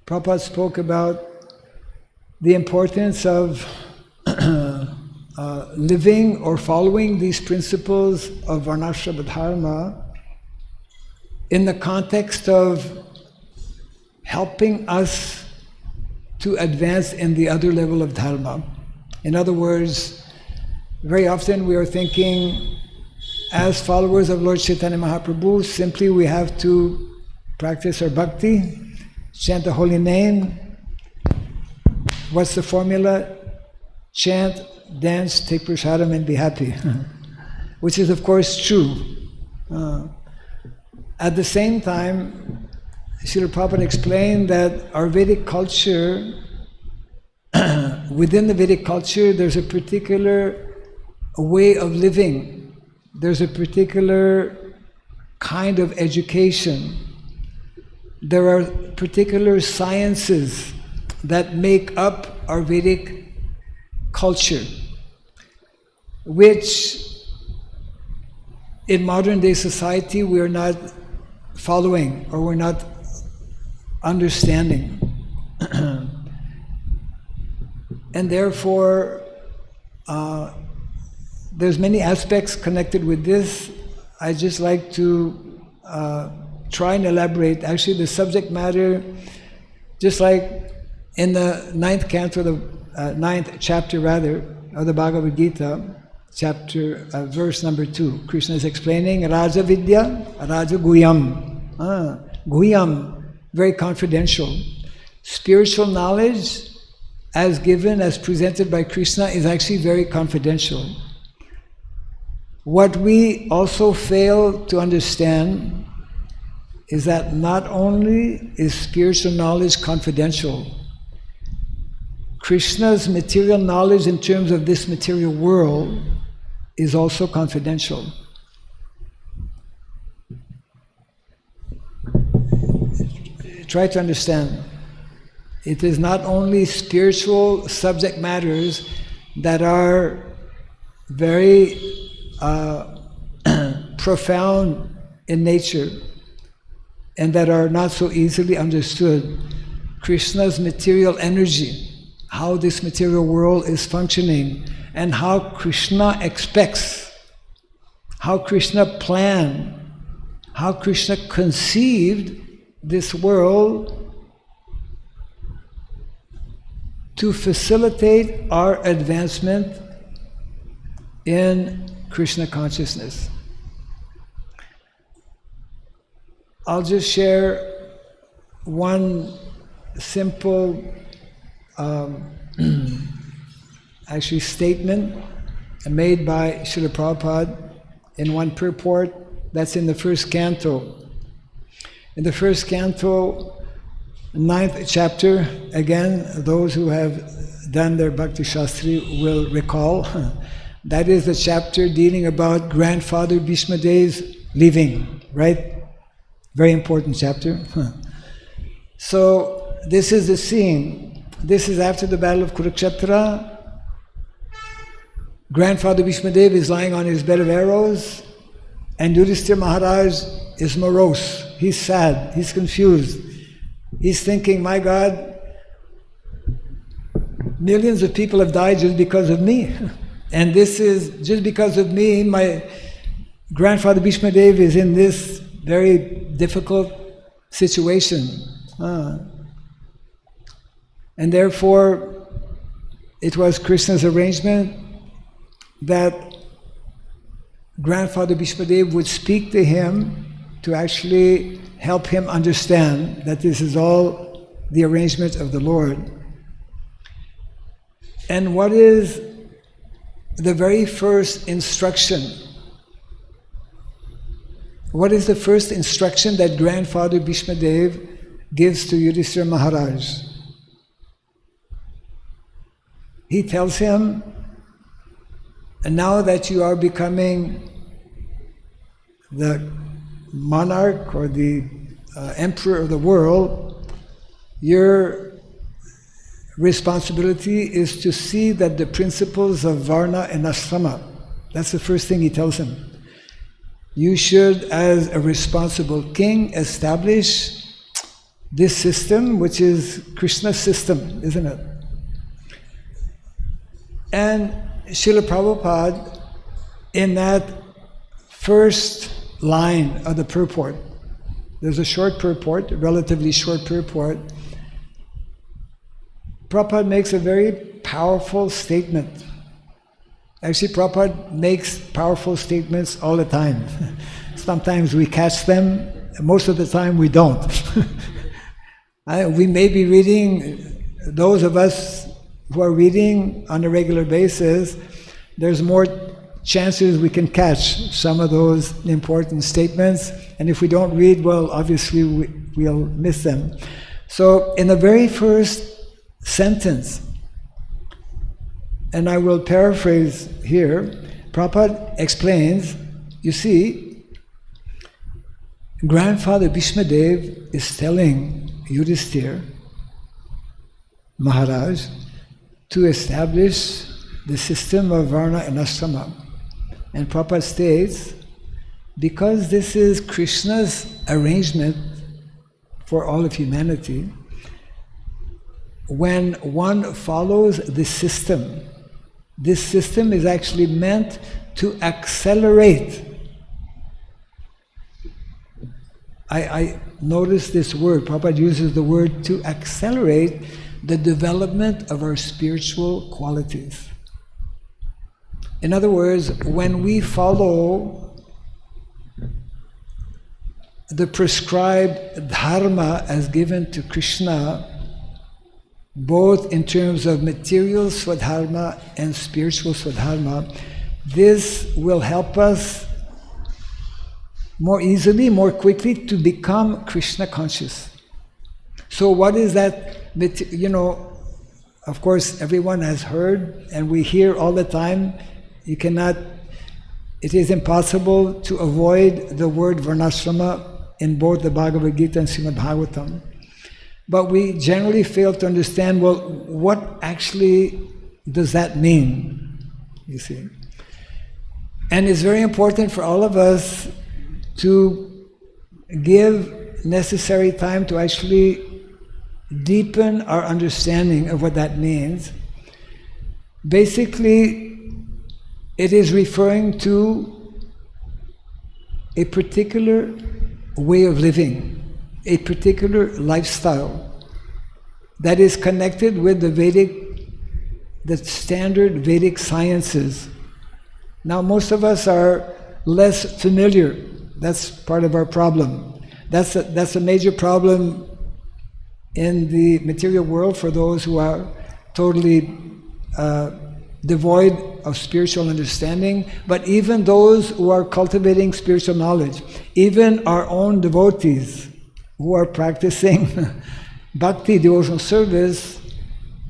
Prabhupada spoke about the importance of living or following these principles of Varnashrama Dharma in the context of helping us to advance in the other level of Dharma. In other words, very often we are thinking, as followers of Lord Chaitanya Mahaprabhu, simply we have to practice our bhakti, chant the holy name. What's the formula? Chant, dance, take prasadam and be happy. Which is of course true. At the same time, Srila Prabhupada explained that our Vedic culture, within the Vedic culture, there's a particular way of living. There's a particular kind of education. There are particular sciences that make up our Vedic culture, which in modern day society we are not following or we're not understanding. And therefore, there's many aspects connected with this. I just like to try and elaborate. Actually, the subject matter, just like in the ninth canto, the ninth chapter rather, of the Bhagavad Gita, chapter, verse number 2, Krishna is explaining Raja Vidya, Raja Guyam. Guyam, very confidential. Spiritual knowledge, as given, as presented by Krishna, is actually very confidential. What we also fail to understand is that not only is spiritual knowledge confidential, Krishna's material knowledge in terms of this material world is also confidential. Try to understand. It is not only spiritual subject matters that are very profound in nature and that are not so easily understood. Krishna's material energy, how this material world is functioning, and how Krishna expects, how Krishna planned, how Krishna conceived this world to facilitate our advancement in Krishna consciousness. I'll just share one simple actually statement made by Srila Prabhupada in one purport that's in the first canto. In the first canto, 9th chapter, again, those who have done their Bhakti Shastri will recall, that is the chapter dealing about grandfather Bhishma Dev's leaving, right? Very important chapter. So this is the scene. This is after the battle of Kurukshetra. Grandfather Bhishma Dev is lying on his bed of arrows. And Yudhishthira Maharaj is morose, he's sad, he's confused. He's thinking, my God, millions of people have died just because of me. And this is, just because of me, my grandfather Bhishma Dev is in this very difficult situation. And therefore, it was Krishna's arrangement that grandfather Bhishma Dev would speak to him to actually help him understand that this is all the arrangement of the Lord. And what is the very first instruction? What is the first instruction that grandfather Bhishma Dev gives to Yudhishthira Maharaj? He tells him, and now that you are becoming the monarch or the emperor of the world, your responsibility is to see that the principles of Varna and Ashrama, that's the first thing he tells him. You should, as a responsible king, establish this system, which is Krishna's system, isn't it? And Srila Prabhupada, in that first line of the purport, there's a short purport, a relatively short purport, Prabhupada makes a very powerful statement. Actually, Prabhupada makes powerful statements all the time. Sometimes we catch them, most of the time we don't. We may be reading, those of us who are reading on a regular basis, there's more chances we can catch some of those important statements, and if we don't read, well, obviously we'll miss them. So in the very first sentence, and I will paraphrase here, Prabhupada explains, you see, grandfather Bhishma Dev is telling Yudhishthira Maharaj to establish the system of Varna and Ashrama. And Prabhupada states, because this is Krishna's arrangement for all of humanity, when one follows this system is actually meant to accelerate. I noticed this word, Prabhupada uses the word to accelerate the development of our spiritual qualities. In other words, when we follow the prescribed Dharma as given to Krishna, both in terms of material Swadharma and spiritual Swadharma, this will help us more easily, more quickly to become Krishna conscious. So what is that? Of course, everyone has heard, and we hear all the time, it is impossible to avoid the word Varnashrama in both the Bhagavad Gita and Srimad Bhagavatam. But we generally fail to understand, well, what actually does that mean, you see? And it's very important for all of us to give necessary time to actually deepen our understanding of what that means. Basically, it is referring to a particular way of living, a particular lifestyle that is connected with the standard Vedic sciences. Now, most of us are less familiar. That's part of our problem. That's a major problem in the material world for those who are totally devoid of spiritual understanding, but even those who are cultivating spiritual knowledge, even our own devotees who are practicing Bhakti, devotional service,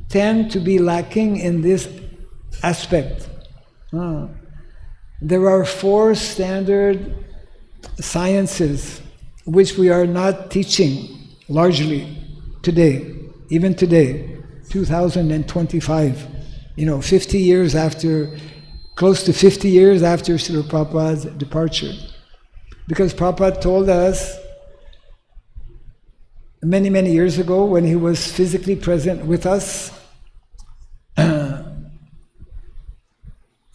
tend to be lacking in this aspect. There are 4 standard sciences which we are not teaching largely today, even today, 2025, 50 years after, close to 50 years after Srila Prabhupada's departure. Because Prabhupada told us many, many years ago when he was physically present with us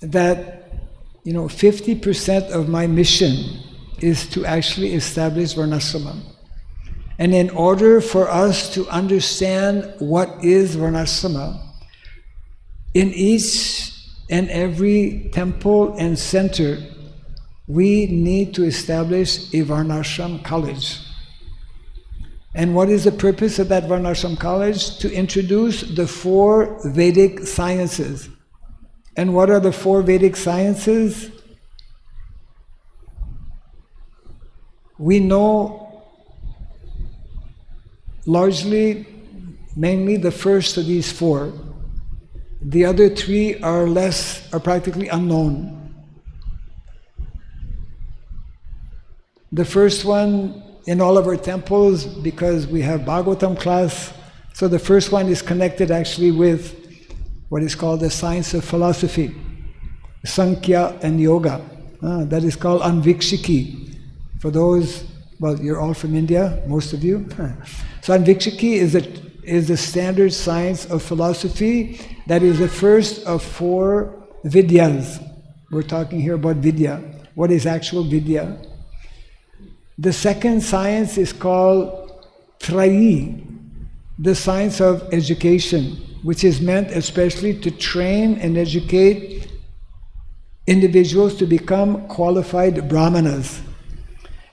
that 50% of my mission is to actually establish Varnashrama. And in order for us to understand what is Varnashrama, in each and every temple and center, we need to establish a Varnashram college. And what is the purpose of that Varnashram college? To introduce the 4 Vedic sciences. And what are the 4 Vedic sciences? We know largely, mainly the first of these 4. The other 3 are practically unknown. The first one in all of our temples, because we have Bhagavatam class, so the first one is connected actually with what is called the science of philosophy, Sankhya and Yoga. That is called Anvikshiki. For those, you're all from India, most of you. So Anvikshiki is the standard science of philosophy that is the first of 4 vidyas. We're talking here about vidya. What is actual vidya? The second science is called Trayi, the science of education, which is meant especially to train and educate individuals to become qualified brahmanas.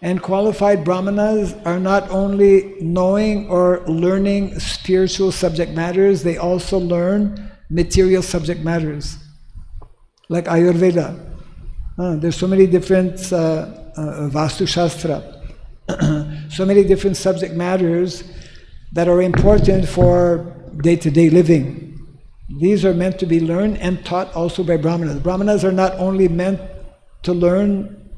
And qualified brahmanas are not only knowing or learning spiritual subject matters, they also learn material subject matters, like Ayurveda. There's so many different Vastu Shastra, so many different subject matters that are important for day-to-day living. These are meant to be learned and taught also by brahmanas. Brahmanas are not only meant to learn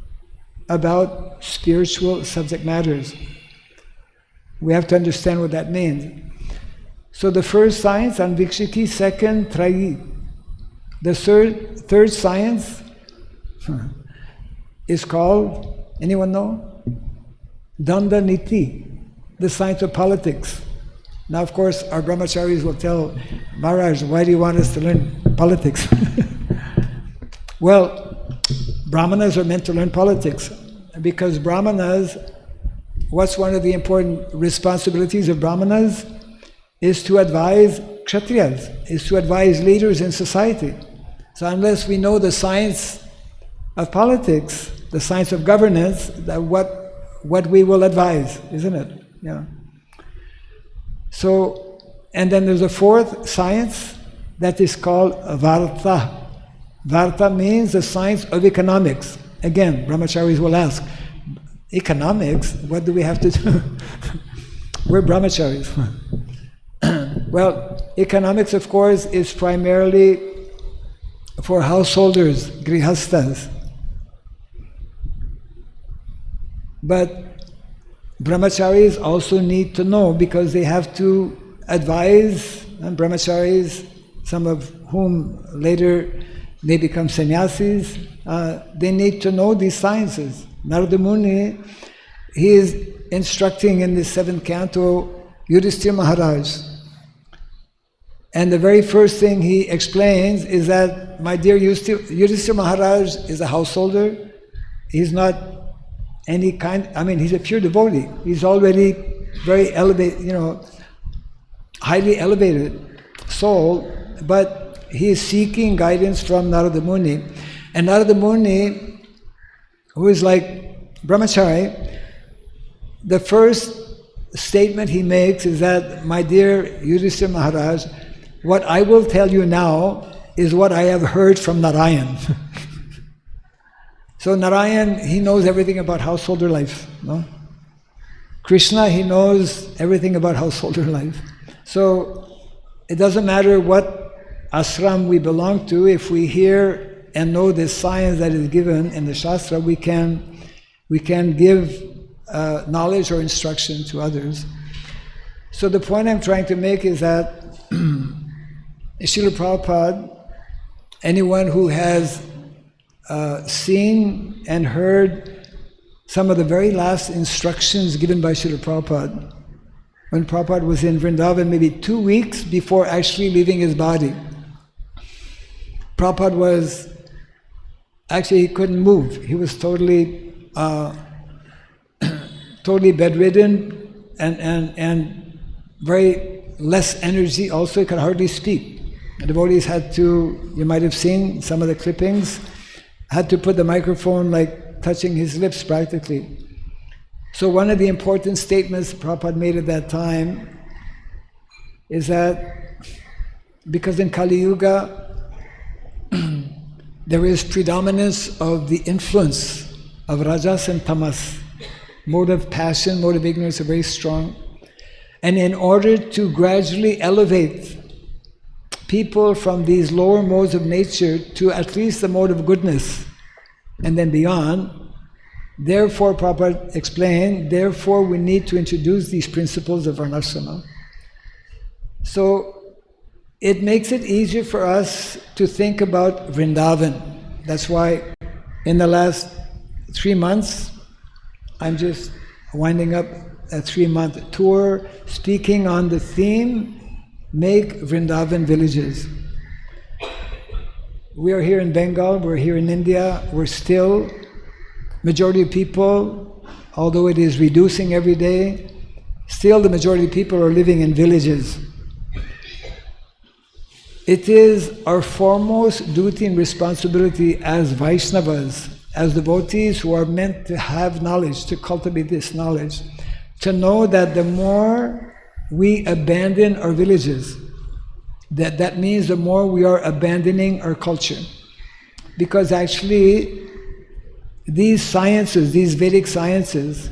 about spiritual subject matters. We have to understand what that means. So the first science, Anvikshiki, second, Trayi. The third science is called, anyone know? Danda Niti, the science of politics. Now, of course, our brahmacharis will tell Maharaj, why do you want us to learn politics? Well, brahmanas are meant to learn politics because brahmanas, what's one of the important responsibilities of brahmanas? Is to advise kshatriyas, is to advise leaders in society. So unless we know the science of politics, the science of governance, that what we will advise, isn't it? Yeah. So, and then there's a fourth science that is called Varta. Varta means the science of economics. Again, brahmacharis will ask, economics? What do we have to do? We're brahmacharis. Well, economics, of course, is primarily for householders, grihastas. But brahmacharis also need to know because they have to advise brahmacharis, some of whom later may become sannyasis. They need to know these sciences. Narada Muni, he is instructing in the 7th canto Yudhishthira Maharaj. And the very first thing he explains is that, my dear Yudhishthira Maharaj is a householder. He's not any kind, he's a pure devotee. He's already very elevated, highly elevated soul, but he is seeking guidance from Narada Muni. And Narada Muni, who is like brahmachari, the first statement he makes is that, my dear Yudhishthira Maharaj, what I will tell you now is what I have heard from Narayan. So Narayan, he knows everything about householder life. No? Krishna, he knows everything about householder life. So it doesn't matter what ashram we belong to, if we hear and know this science that is given in the Shastra, we can give knowledge or instruction to others. So the point I'm trying to make is that Srila Prabhupada, anyone who has seen and heard some of the very last instructions given by Srila Prabhupada when Prabhupada was in Vrindavan, maybe 2 weeks before actually leaving his body. Prabhupada was, actually he couldn't move. He was totally bedridden and very less energy also. He could hardly speak. The devotees had to, you might have seen some of the clippings, had to put the microphone like touching his lips practically. So one of the important statements Prabhupada made at that time is that because in Kali Yuga there is predominance of the influence of Rajas and Tamas. Mode of passion, mode of ignorance are very strong. And in order to gradually elevate people from these lower modes of nature to at least the mode of goodness and then beyond, therefore, Prabhupada explained, therefore we need to introduce these principles of Varnashrama. So it makes it easier for us to think about Vrindavan. That's why in the last 3 months, I'm just winding up a 3-month tour speaking on the theme, Make Vrindavan Villages. We are here in Bengal, we're here in India, we're still, majority of people, although it is reducing every day, still the majority of people are living in villages. It is our foremost duty and responsibility as Vaishnavas, as devotees who are meant to have knowledge, to cultivate this knowledge, to know that the more we abandon our villages, that means the more we are abandoning our culture. Because actually, these sciences, these Vedic sciences,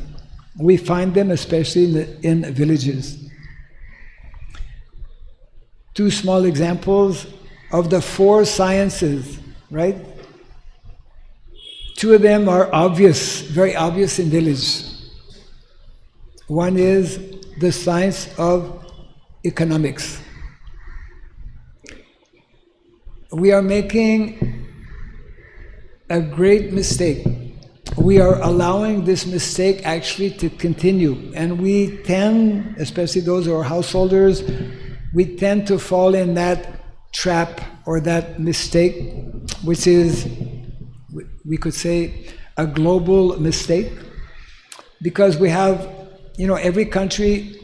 we find them especially in villages. 2 small examples of the 4 sciences, right? 2 of them are obvious, very obvious in village. One is the science of economics. We are making a great mistake. We are allowing this mistake actually to continue, and we tend, especially those who are householders, we tend to fall in that trap or that mistake, which is, we could say, a global mistake, because we have, every country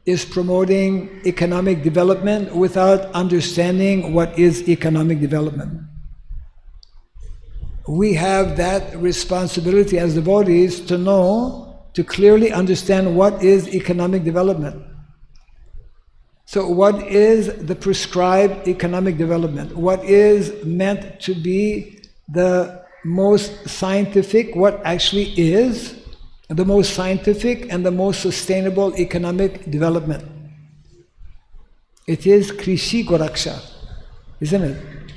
is promoting economic development without understanding what is economic development. We have that responsibility as devotees to know, to clearly understand what is economic development. So what is the prescribed economic development? What is meant to be the most scientific, what actually is the most scientific and the most sustainable economic development? It is Krishi Goraksha, isn't it?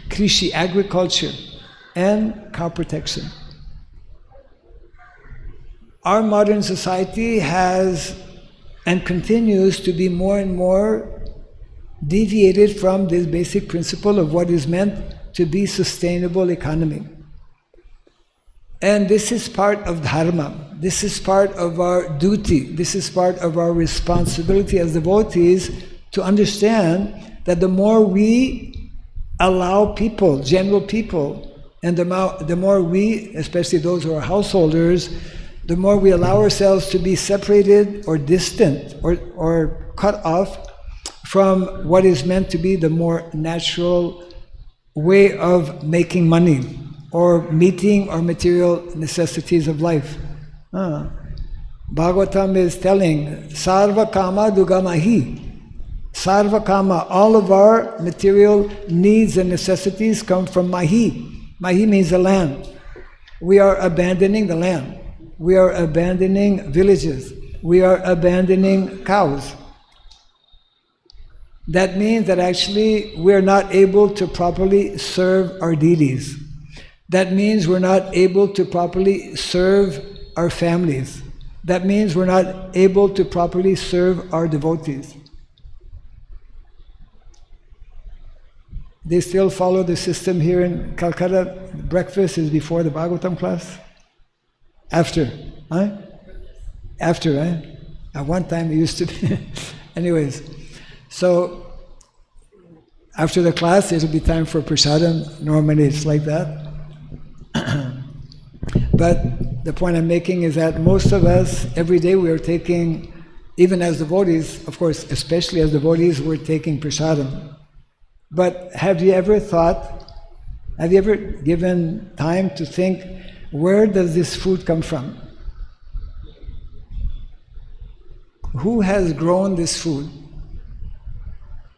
Krishi, agriculture, and cow protection. Our modern society has and continues to be more and more deviated from this basic principle of what is meant to be sustainable economy. And this is part of Dharma. This is part of our duty. This is part of our responsibility as devotees to understand that the more we allow people, general people, and the more we, especially those who are householders, the more we allow ourselves to be separated or distant or cut off from what is meant to be the more natural way of making money or meeting our material necessities of life. Bhagavatam is telling, Sarva Kama Dugamahi. Sarva Kama, all of our material needs and necessities come from Mahi. Mahi means the land. We are abandoning the land. We are abandoning villages. We are abandoning cows. That means that actually we are not able to properly serve our deities. That means we're not able to properly serve our families. That means we're not able to properly serve our devotees. They still follow the system here in Kolkata. Breakfast is before the Bhagavatam class? After. Huh? After, right? At one time it used to be. Anyways, so after the class, it'll be time for prasadam. Normally it's like that. But the point I'm making is that most of us, every day we are taking, even as devotees, of course, especially as devotees, we're taking prasadam. But have you ever given time to think, where does this food come from? Who has grown this food?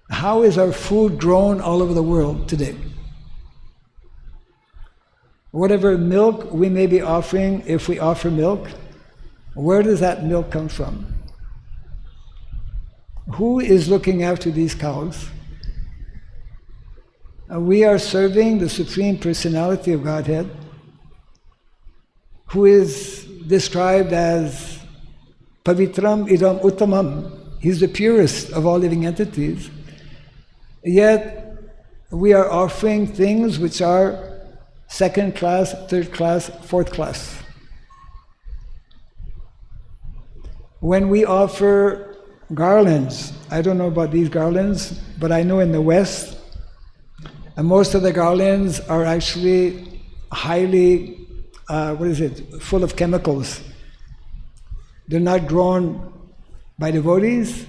How is our food grown all over the world today? Whatever milk we may be offering, if we offer milk, where does that milk come from? Who is looking after these cows? We are serving the Supreme Personality of Godhead, who is described as Pavitram Idam Uttamam. He's the purest of all living entities. Yet, we are offering things which are second class, third class, fourth class. When we offer garlands, I don't know about these garlands, but I know in the West, most of the garlands are actually highly, full of chemicals. They're not grown by devotees,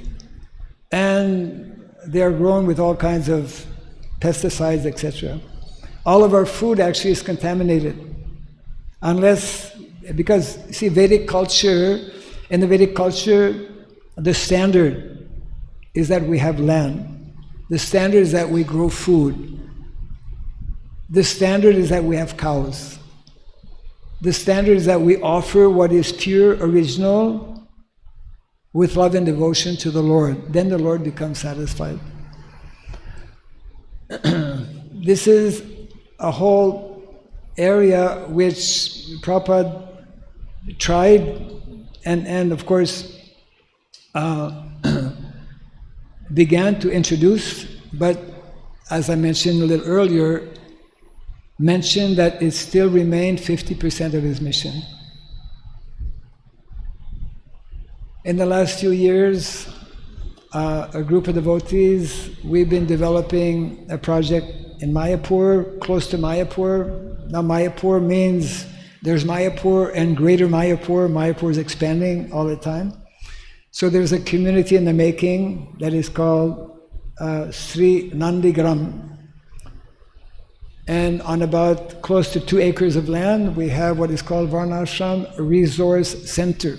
and they are grown with all kinds of pesticides, etc. All of our food actually is contaminated. Because see, in the Vedic culture, the standard is that we have land. The standard is that we grow food. The standard is that we have cows. The standard is that we offer what is pure, original, with love and devotion to the Lord. Then the Lord becomes satisfied. This is a whole area which Prabhupada tried and of course began to introduce, but as I mentioned a little earlier, mentioned that it still remained 50% of his mission. In the last few years, a group of devotees, we've been developing a project in Mayapur, close to Mayapur. Now Mayapur means there's Mayapur and greater Mayapur. Mayapur is expanding all the time. So there's a community in the making that is called Sri Nandigram. And on about close to 2 acres of land, we have what is called Varnashrama Resource Center.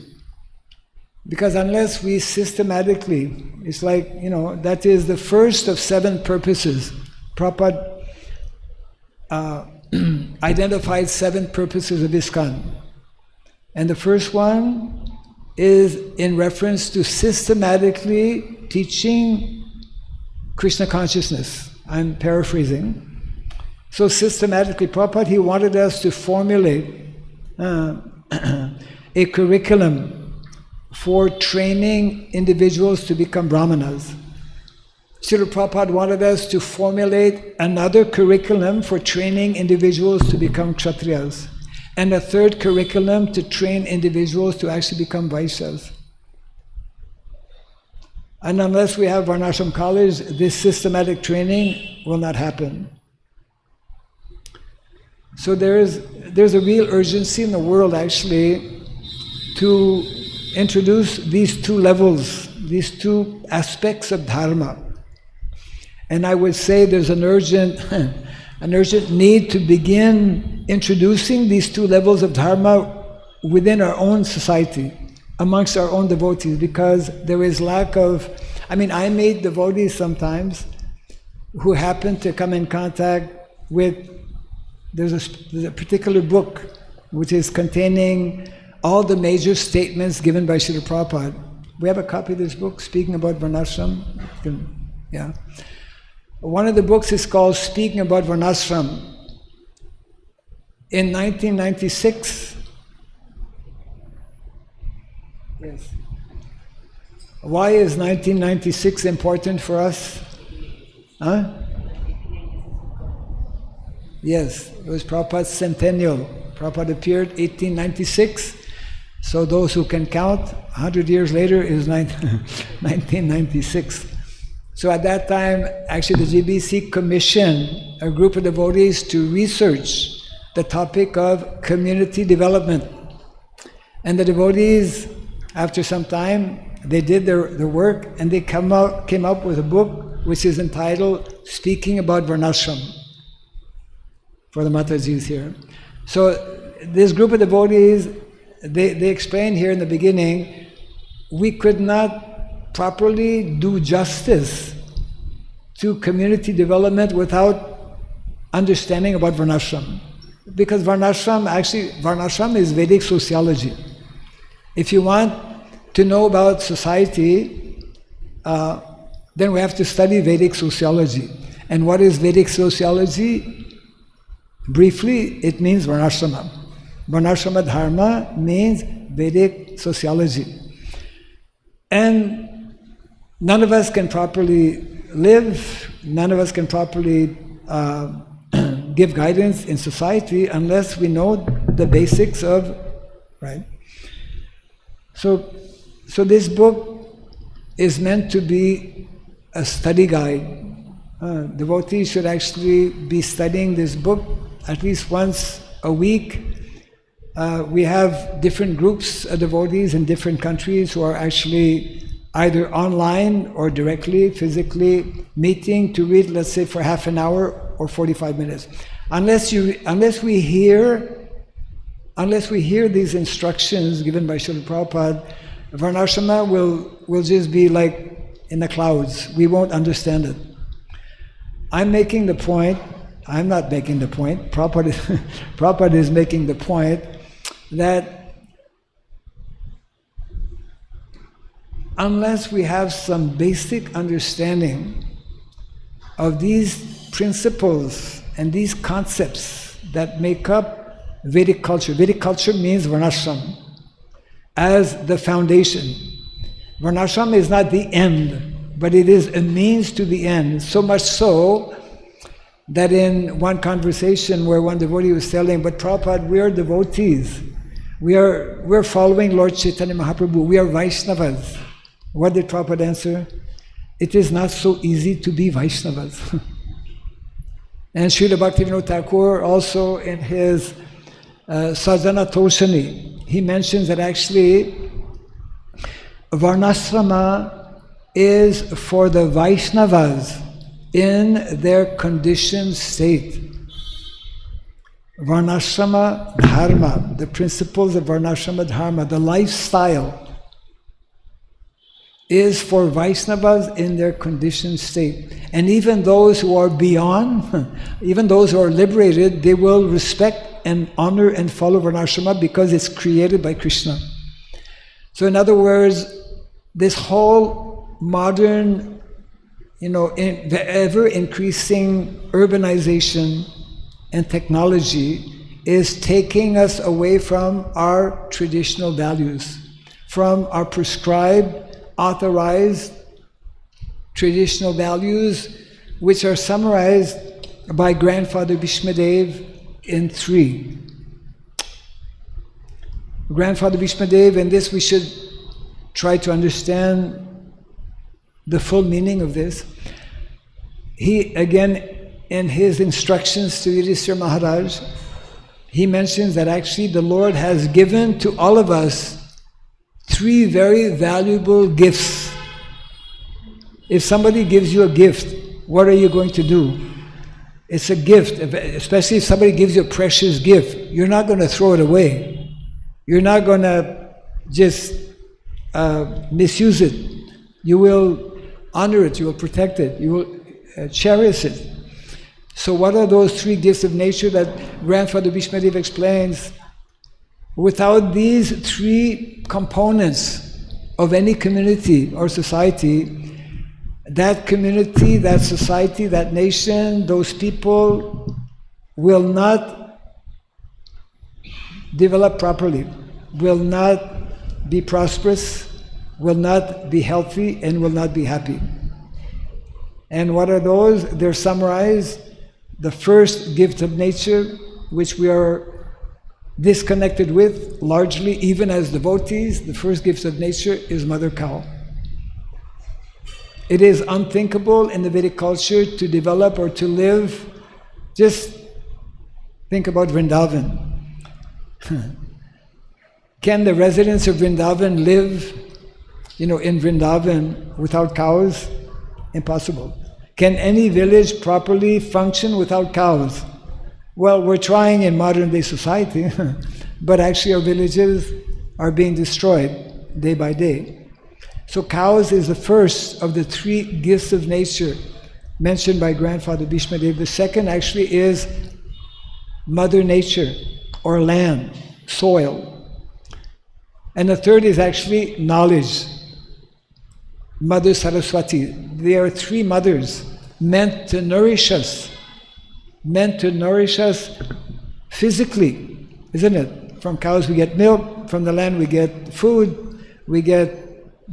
Because unless we systematically, it's like, that is the first of 7 purposes. Prabhupada identified 7 purposes of ISKCON. And the first one is in reference to systematically teaching Krishna consciousness. I'm paraphrasing. So systematically, Prabhupada, he wanted us to formulate a curriculum for training individuals to become brahmanas. Srila Prabhupada wanted us to formulate another curriculum for training individuals to become kshatriyas, and a third curriculum to train individuals to actually become vaishyas. And unless we have Varnashrama college, this systematic training will not happen. So there's a real urgency in the world actually to introduce these 2 levels, these 2 aspects of Dharma. And I would say there's an urgent need to begin introducing these 2 levels of Dharma within our own society, amongst our own devotees, because there is lack of, I meet devotees sometimes who happen to come in contact with, there's a particular book which is containing all the major statements given by Srila Prabhupada. We have a copy of this book, Speaking About Varnashrama. Yeah. One of the books is called Speaking About Varnashrama. In 1996, yes. Why is 1996 important for us? Huh? Yes, it was Prabhupada's centennial. Prabhupada appeared 1896. So those who can count, 100 years later is 1996. So at that time, actually the GBC commissioned a group of devotees to research the topic of community development. And the devotees, after some time, they did their work and they came up with a book which is entitled Speaking About Varnashram, for the Matajis here. So this group of devotees, they explained here in the beginning, we could not properly do justice to community development without understanding about Varnashram. Because Varnashram is Vedic sociology. If you want to know about society, then we have to study Vedic sociology. And what is Vedic sociology? Briefly, it means Varnashrama. Varnashrama Dharma means Vedic sociology. And none of us can properly live, none of us can properly give guidance in society unless we know the basics of, right? So this book is meant to be a study guide. Devotees should actually be studying this book at least once a week. We have different groups of devotees in different countries who are actually either online or directly, physically meeting to read, let's say, for half an hour or 45 minutes. Unless we hear these instructions given by Srila Prabhupada, Varnashrama will just be like in the clouds. We won't understand it. I'm making the point, I'm not making the point, Prabhupada is making the point that unless we have some basic understanding of these principles and these concepts that make up Vedic culture means Varnashram as the foundation. Varnashram is not the end, but it is a means to the end. So much so that in one conversation where one devotee was telling, but Prabhupada, we are devotees. We're following Lord Chaitanya Mahaprabhu. We are Vaishnavas. What did Prabhupada answer? It is not so easy to be Vaishnavas. And Srila Bhaktivinoda Thakur also in his Sadhana Toshani, he mentions that actually Varnashrama is for the Vaishnavas in their conditioned state. Varnashrama Dharma, the principles of Varnashrama Dharma, the lifestyle, is for Vaishnavas in their conditioned state. And even those who are beyond, even those who are liberated, they will respect and honor and follow Varnashrama because it's created by Krishna. So in other words, this whole modern, the ever-increasing urbanization and technology is taking us away from our traditional values, from our prescribed, authorized traditional values, which are summarized by Grandfather Bhishmadev in 3. Grandfather Bhishmadev, and this we should try to understand the full meaning of this. He, again, in his instructions to Yudhishthira Maharaj, he mentions that actually the Lord has given to all of us 3 very valuable gifts. If somebody gives you a gift, what are you going to do? It's a gift, especially if somebody gives you a precious gift. You're not going to throw it away. You're not going to just misuse it. You will honor it, you will protect it, you will cherish it. So what are those 3 gifts of nature that Grandfather Bhishmadev explains? Without these 3 components of any community or society, that community, that society, that nation, those people will not develop properly, will not be prosperous, will not be healthy, and will not be happy. And what are those? They're summarized. The first gift of nature, which we are disconnected with, largely, even as devotees, the first gift of nature is Mother Cow. It is unthinkable in the Vedic culture to develop or to live. Just think about Vrindavan. Can the residents of Vrindavan live, in Vrindavan without cows? Impossible. Can any village properly function without cows? Well, we're trying in modern day society, but actually our villages are being destroyed day by day. So cows is the first of the three gifts of nature mentioned by Grandfather Bhishma Dev. The second actually is Mother Nature, or land, soil. And the third is actually knowledge, Mother Saraswati. There are three mothers meant to nourish us physically, isn't it? From cows we get milk, from the land we get food, we get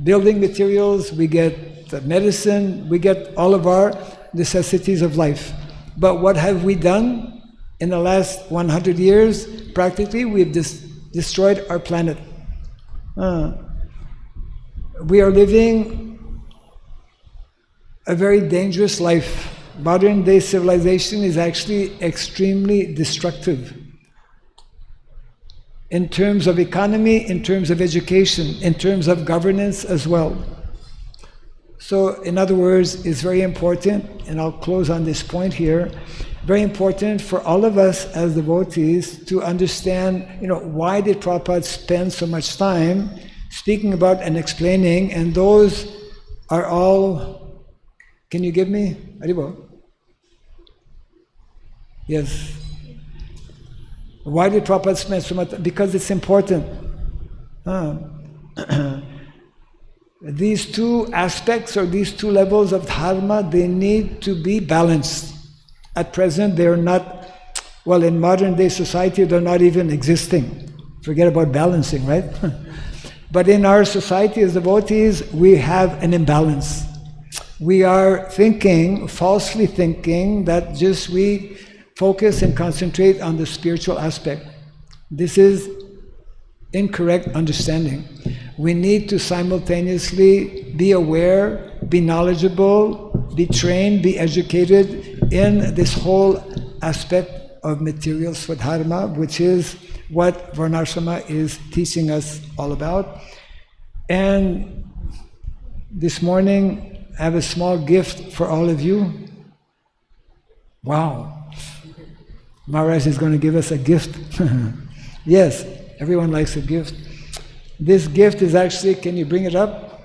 building materials, we get medicine, we get all of our necessities of life. But what have we done in the last 100 years? Practically, we've destroyed our planet. We are living a very dangerous life. Modern day civilization is actually extremely destructive in terms of economy, in terms of education, in terms of governance as well. So, in other words, it's very important, and I'll close on this point here, very important for all of us as devotees to understand, why did Prabhupada spend so much time speaking about and explaining, and those are all, can you give me? Haribo? Yes. Why did Prabhupada spend so much? Because it's important. These two aspects or these two levels of dharma, they need to be balanced. At present, they're not, in modern day society, they're not even existing. Forget about balancing, right? But in our society as devotees, we have an imbalance. We are falsely thinking that just we focus and concentrate on the spiritual aspect. This is incorrect understanding. We need to simultaneously be aware, be knowledgeable, be trained, be educated in this whole aspect of material Swadharma, which is what Varnashrama is teaching us all about. And this morning, I have a small gift for all of you. Wow. Maharaj is going to give us a gift. Yes, everyone likes a gift. This gift is actually, can you bring it up?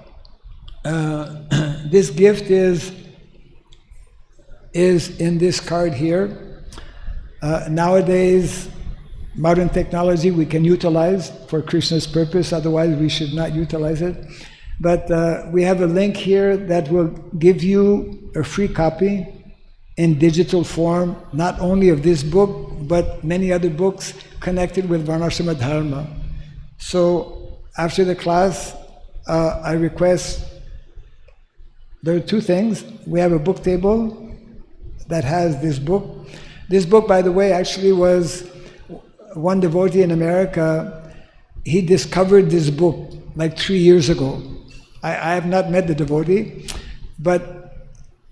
This gift is in this card here. Nowadays, modern technology we can utilize for Krishna's purpose, otherwise we should not utilize it. But we have a link here that will give you a free copy in digital form, not only of this book, but many other books connected with Varnashrama Dharma. So after the class, I request, there are two things. We have a book table that has this book. This book, by the way, actually was one devotee in America. He discovered this book like 3 years ago. I have not met the devotee, but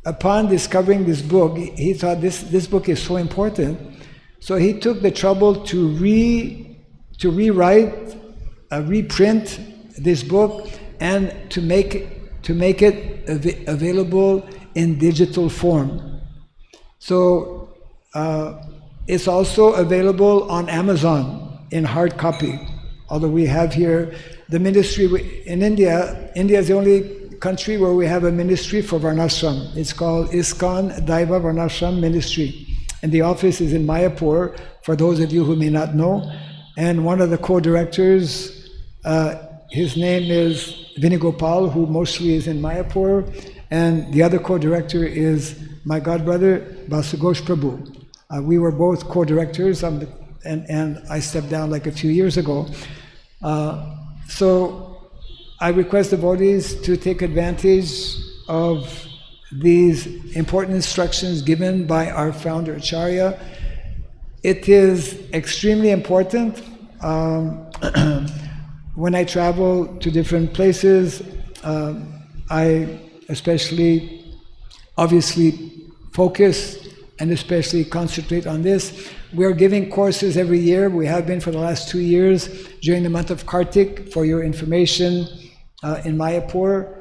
upon discovering this book, he thought this book is so important. So he took the trouble to reprint this book, and to make it available in digital form. So it's also available on Amazon in hard copy. Although we have here the ministry in India. India is the only country where we have a ministry for Varnashram. It's called ISKCON Daiva Varnashram Ministry. And the office is in Mayapur, for those of you who may not know. And one of the co-directors, his name is Vinigopal, who mostly is in Mayapur. And the other co-director is my godbrother, Basugosh Prabhu. We were both co-directors, and I stepped down like a few years ago. So I request devotees to take advantage of these important instructions given by our founder Acharya. It is extremely important when I travel to different places, I especially, obviously, focus and especially concentrate on this. We are giving courses every year. We have been for the last 2 years during the month of Kartik, for your information, in Mayapur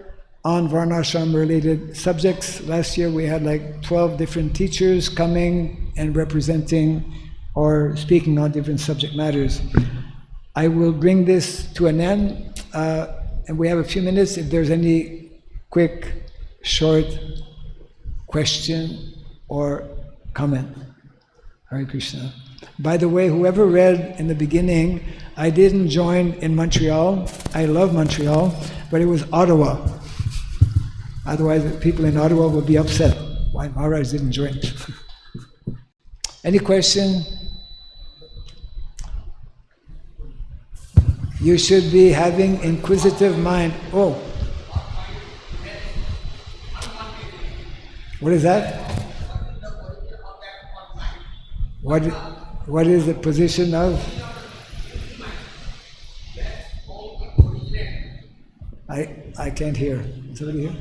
on Varnashrama related subjects. Last year we had like 12 different teachers coming and representing or speaking on different subject matters. I will bring this to an end, and we have a few minutes if there's any quick, short question or comment. Hare Krishna. By the way, whoever read in the beginning, I didn't join in Montreal. I love Montreal, but it was Ottawa. Otherwise, the people in Ottawa would be upset. Why Maharaj didn't join? Any question? You should be having inquisitive mind. Oh. What is that? What is the position of? I can't hear. Is somebody here?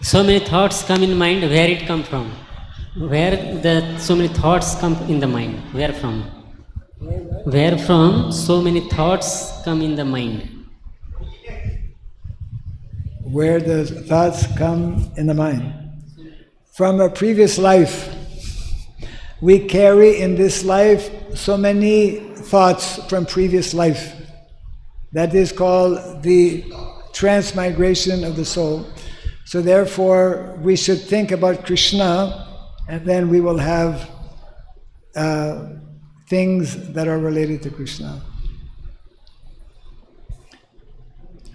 So many thoughts come in mind, where it come from? Where so many thoughts come in the mind? Where from? Where from so many thoughts come in the mind? Where the thoughts come in the mind? From a previous life. We carry in this life so many thoughts from previous life. That is called the transmigration of the soul. So therefore, we should think about Krishna, and then we will have things that are related to Krishna.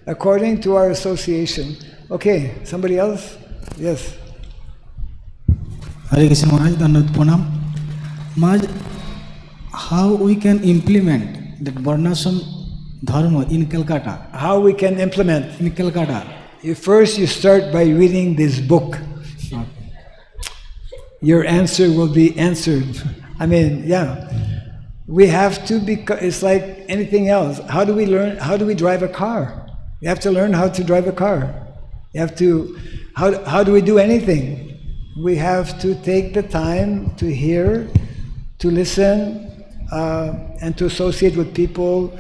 According to our association. Okay, somebody else? Yes. Hare Krishna Maharaj, Dhanavad Pranam. Maharaj, how we can implement that Varnashrama Dharma in Kolkata? How we can implement? In Kolkata. First you start by reading this book. Your answer will be answered. I mean, yeah. We have to it's like anything else. How do we learn? How do we drive a car? You have to learn how to drive a car. You have to, how do we do anything? We have to take the time to hear, to listen, and to associate with people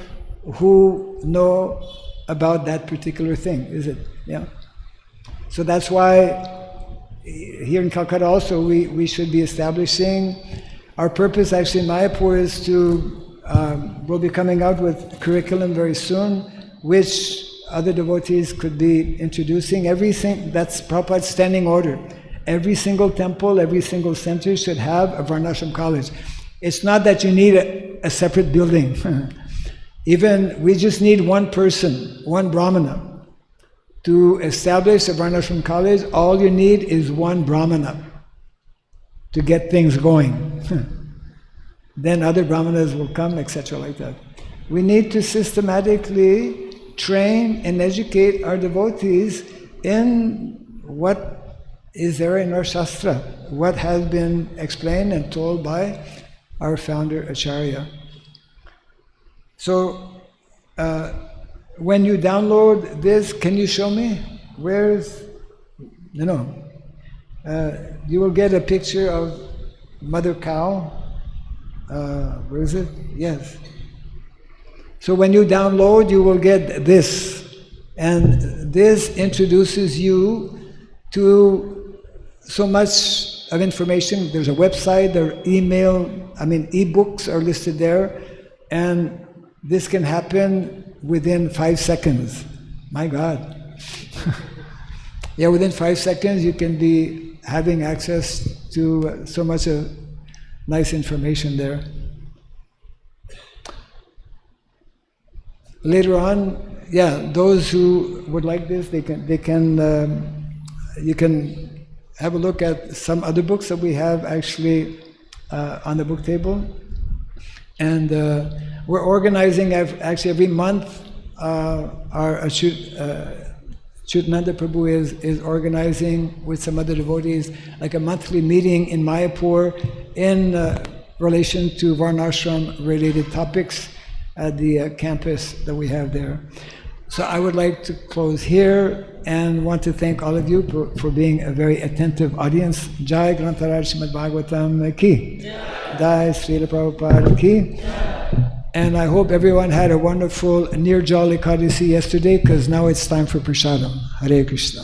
who know about that particular thing, is it? Yeah. So that's why here in Calcutta also we should be establishing, our purpose actually in Mayapur is to, we'll be coming out with curriculum very soon, which other devotees could be introducing. Everything, that's Prabhupada's standing order. Every single temple, every single center should have a Varnashrama college. It's not that you need a separate building. Even, we just need one person, one Brahmana. To establish a Varnashrama college, all you need is one Brahmana to get things going. Then other Brahmanas will come, etc. like that. We need to systematically train and educate our devotees in what is there in our Shastra, what has been explained and told by our founder Acharya. So, when you download this, can you show me? Where's, you will get a picture of mother cow. Where is it? Yes. So when you download, you will get this. And this introduces you to so much of information. There's a website, there are e-books are listed there. And this can happen within 5 seconds. My God. Yeah, within 5 seconds you can be having access to so much of nice information there. Later on, yeah, those who would like this, you can have a look at some other books that we have actually on the book table. And we're organizing actually every month our Chutananda Prabhu is organizing with some other devotees like a monthly meeting in Mayapur in relation to Varnashrama related topics at the campus that we have there. So I would like to close here and want to thank all of you for being a very attentive audience. Jai Grantaraj Srimad Bhagavatam ki. Jai Srila Prabhupada ki. And I hope everyone had a wonderful Nirjal Ekadasi yesterday, because now it's time for prasadam. Hare Krishna.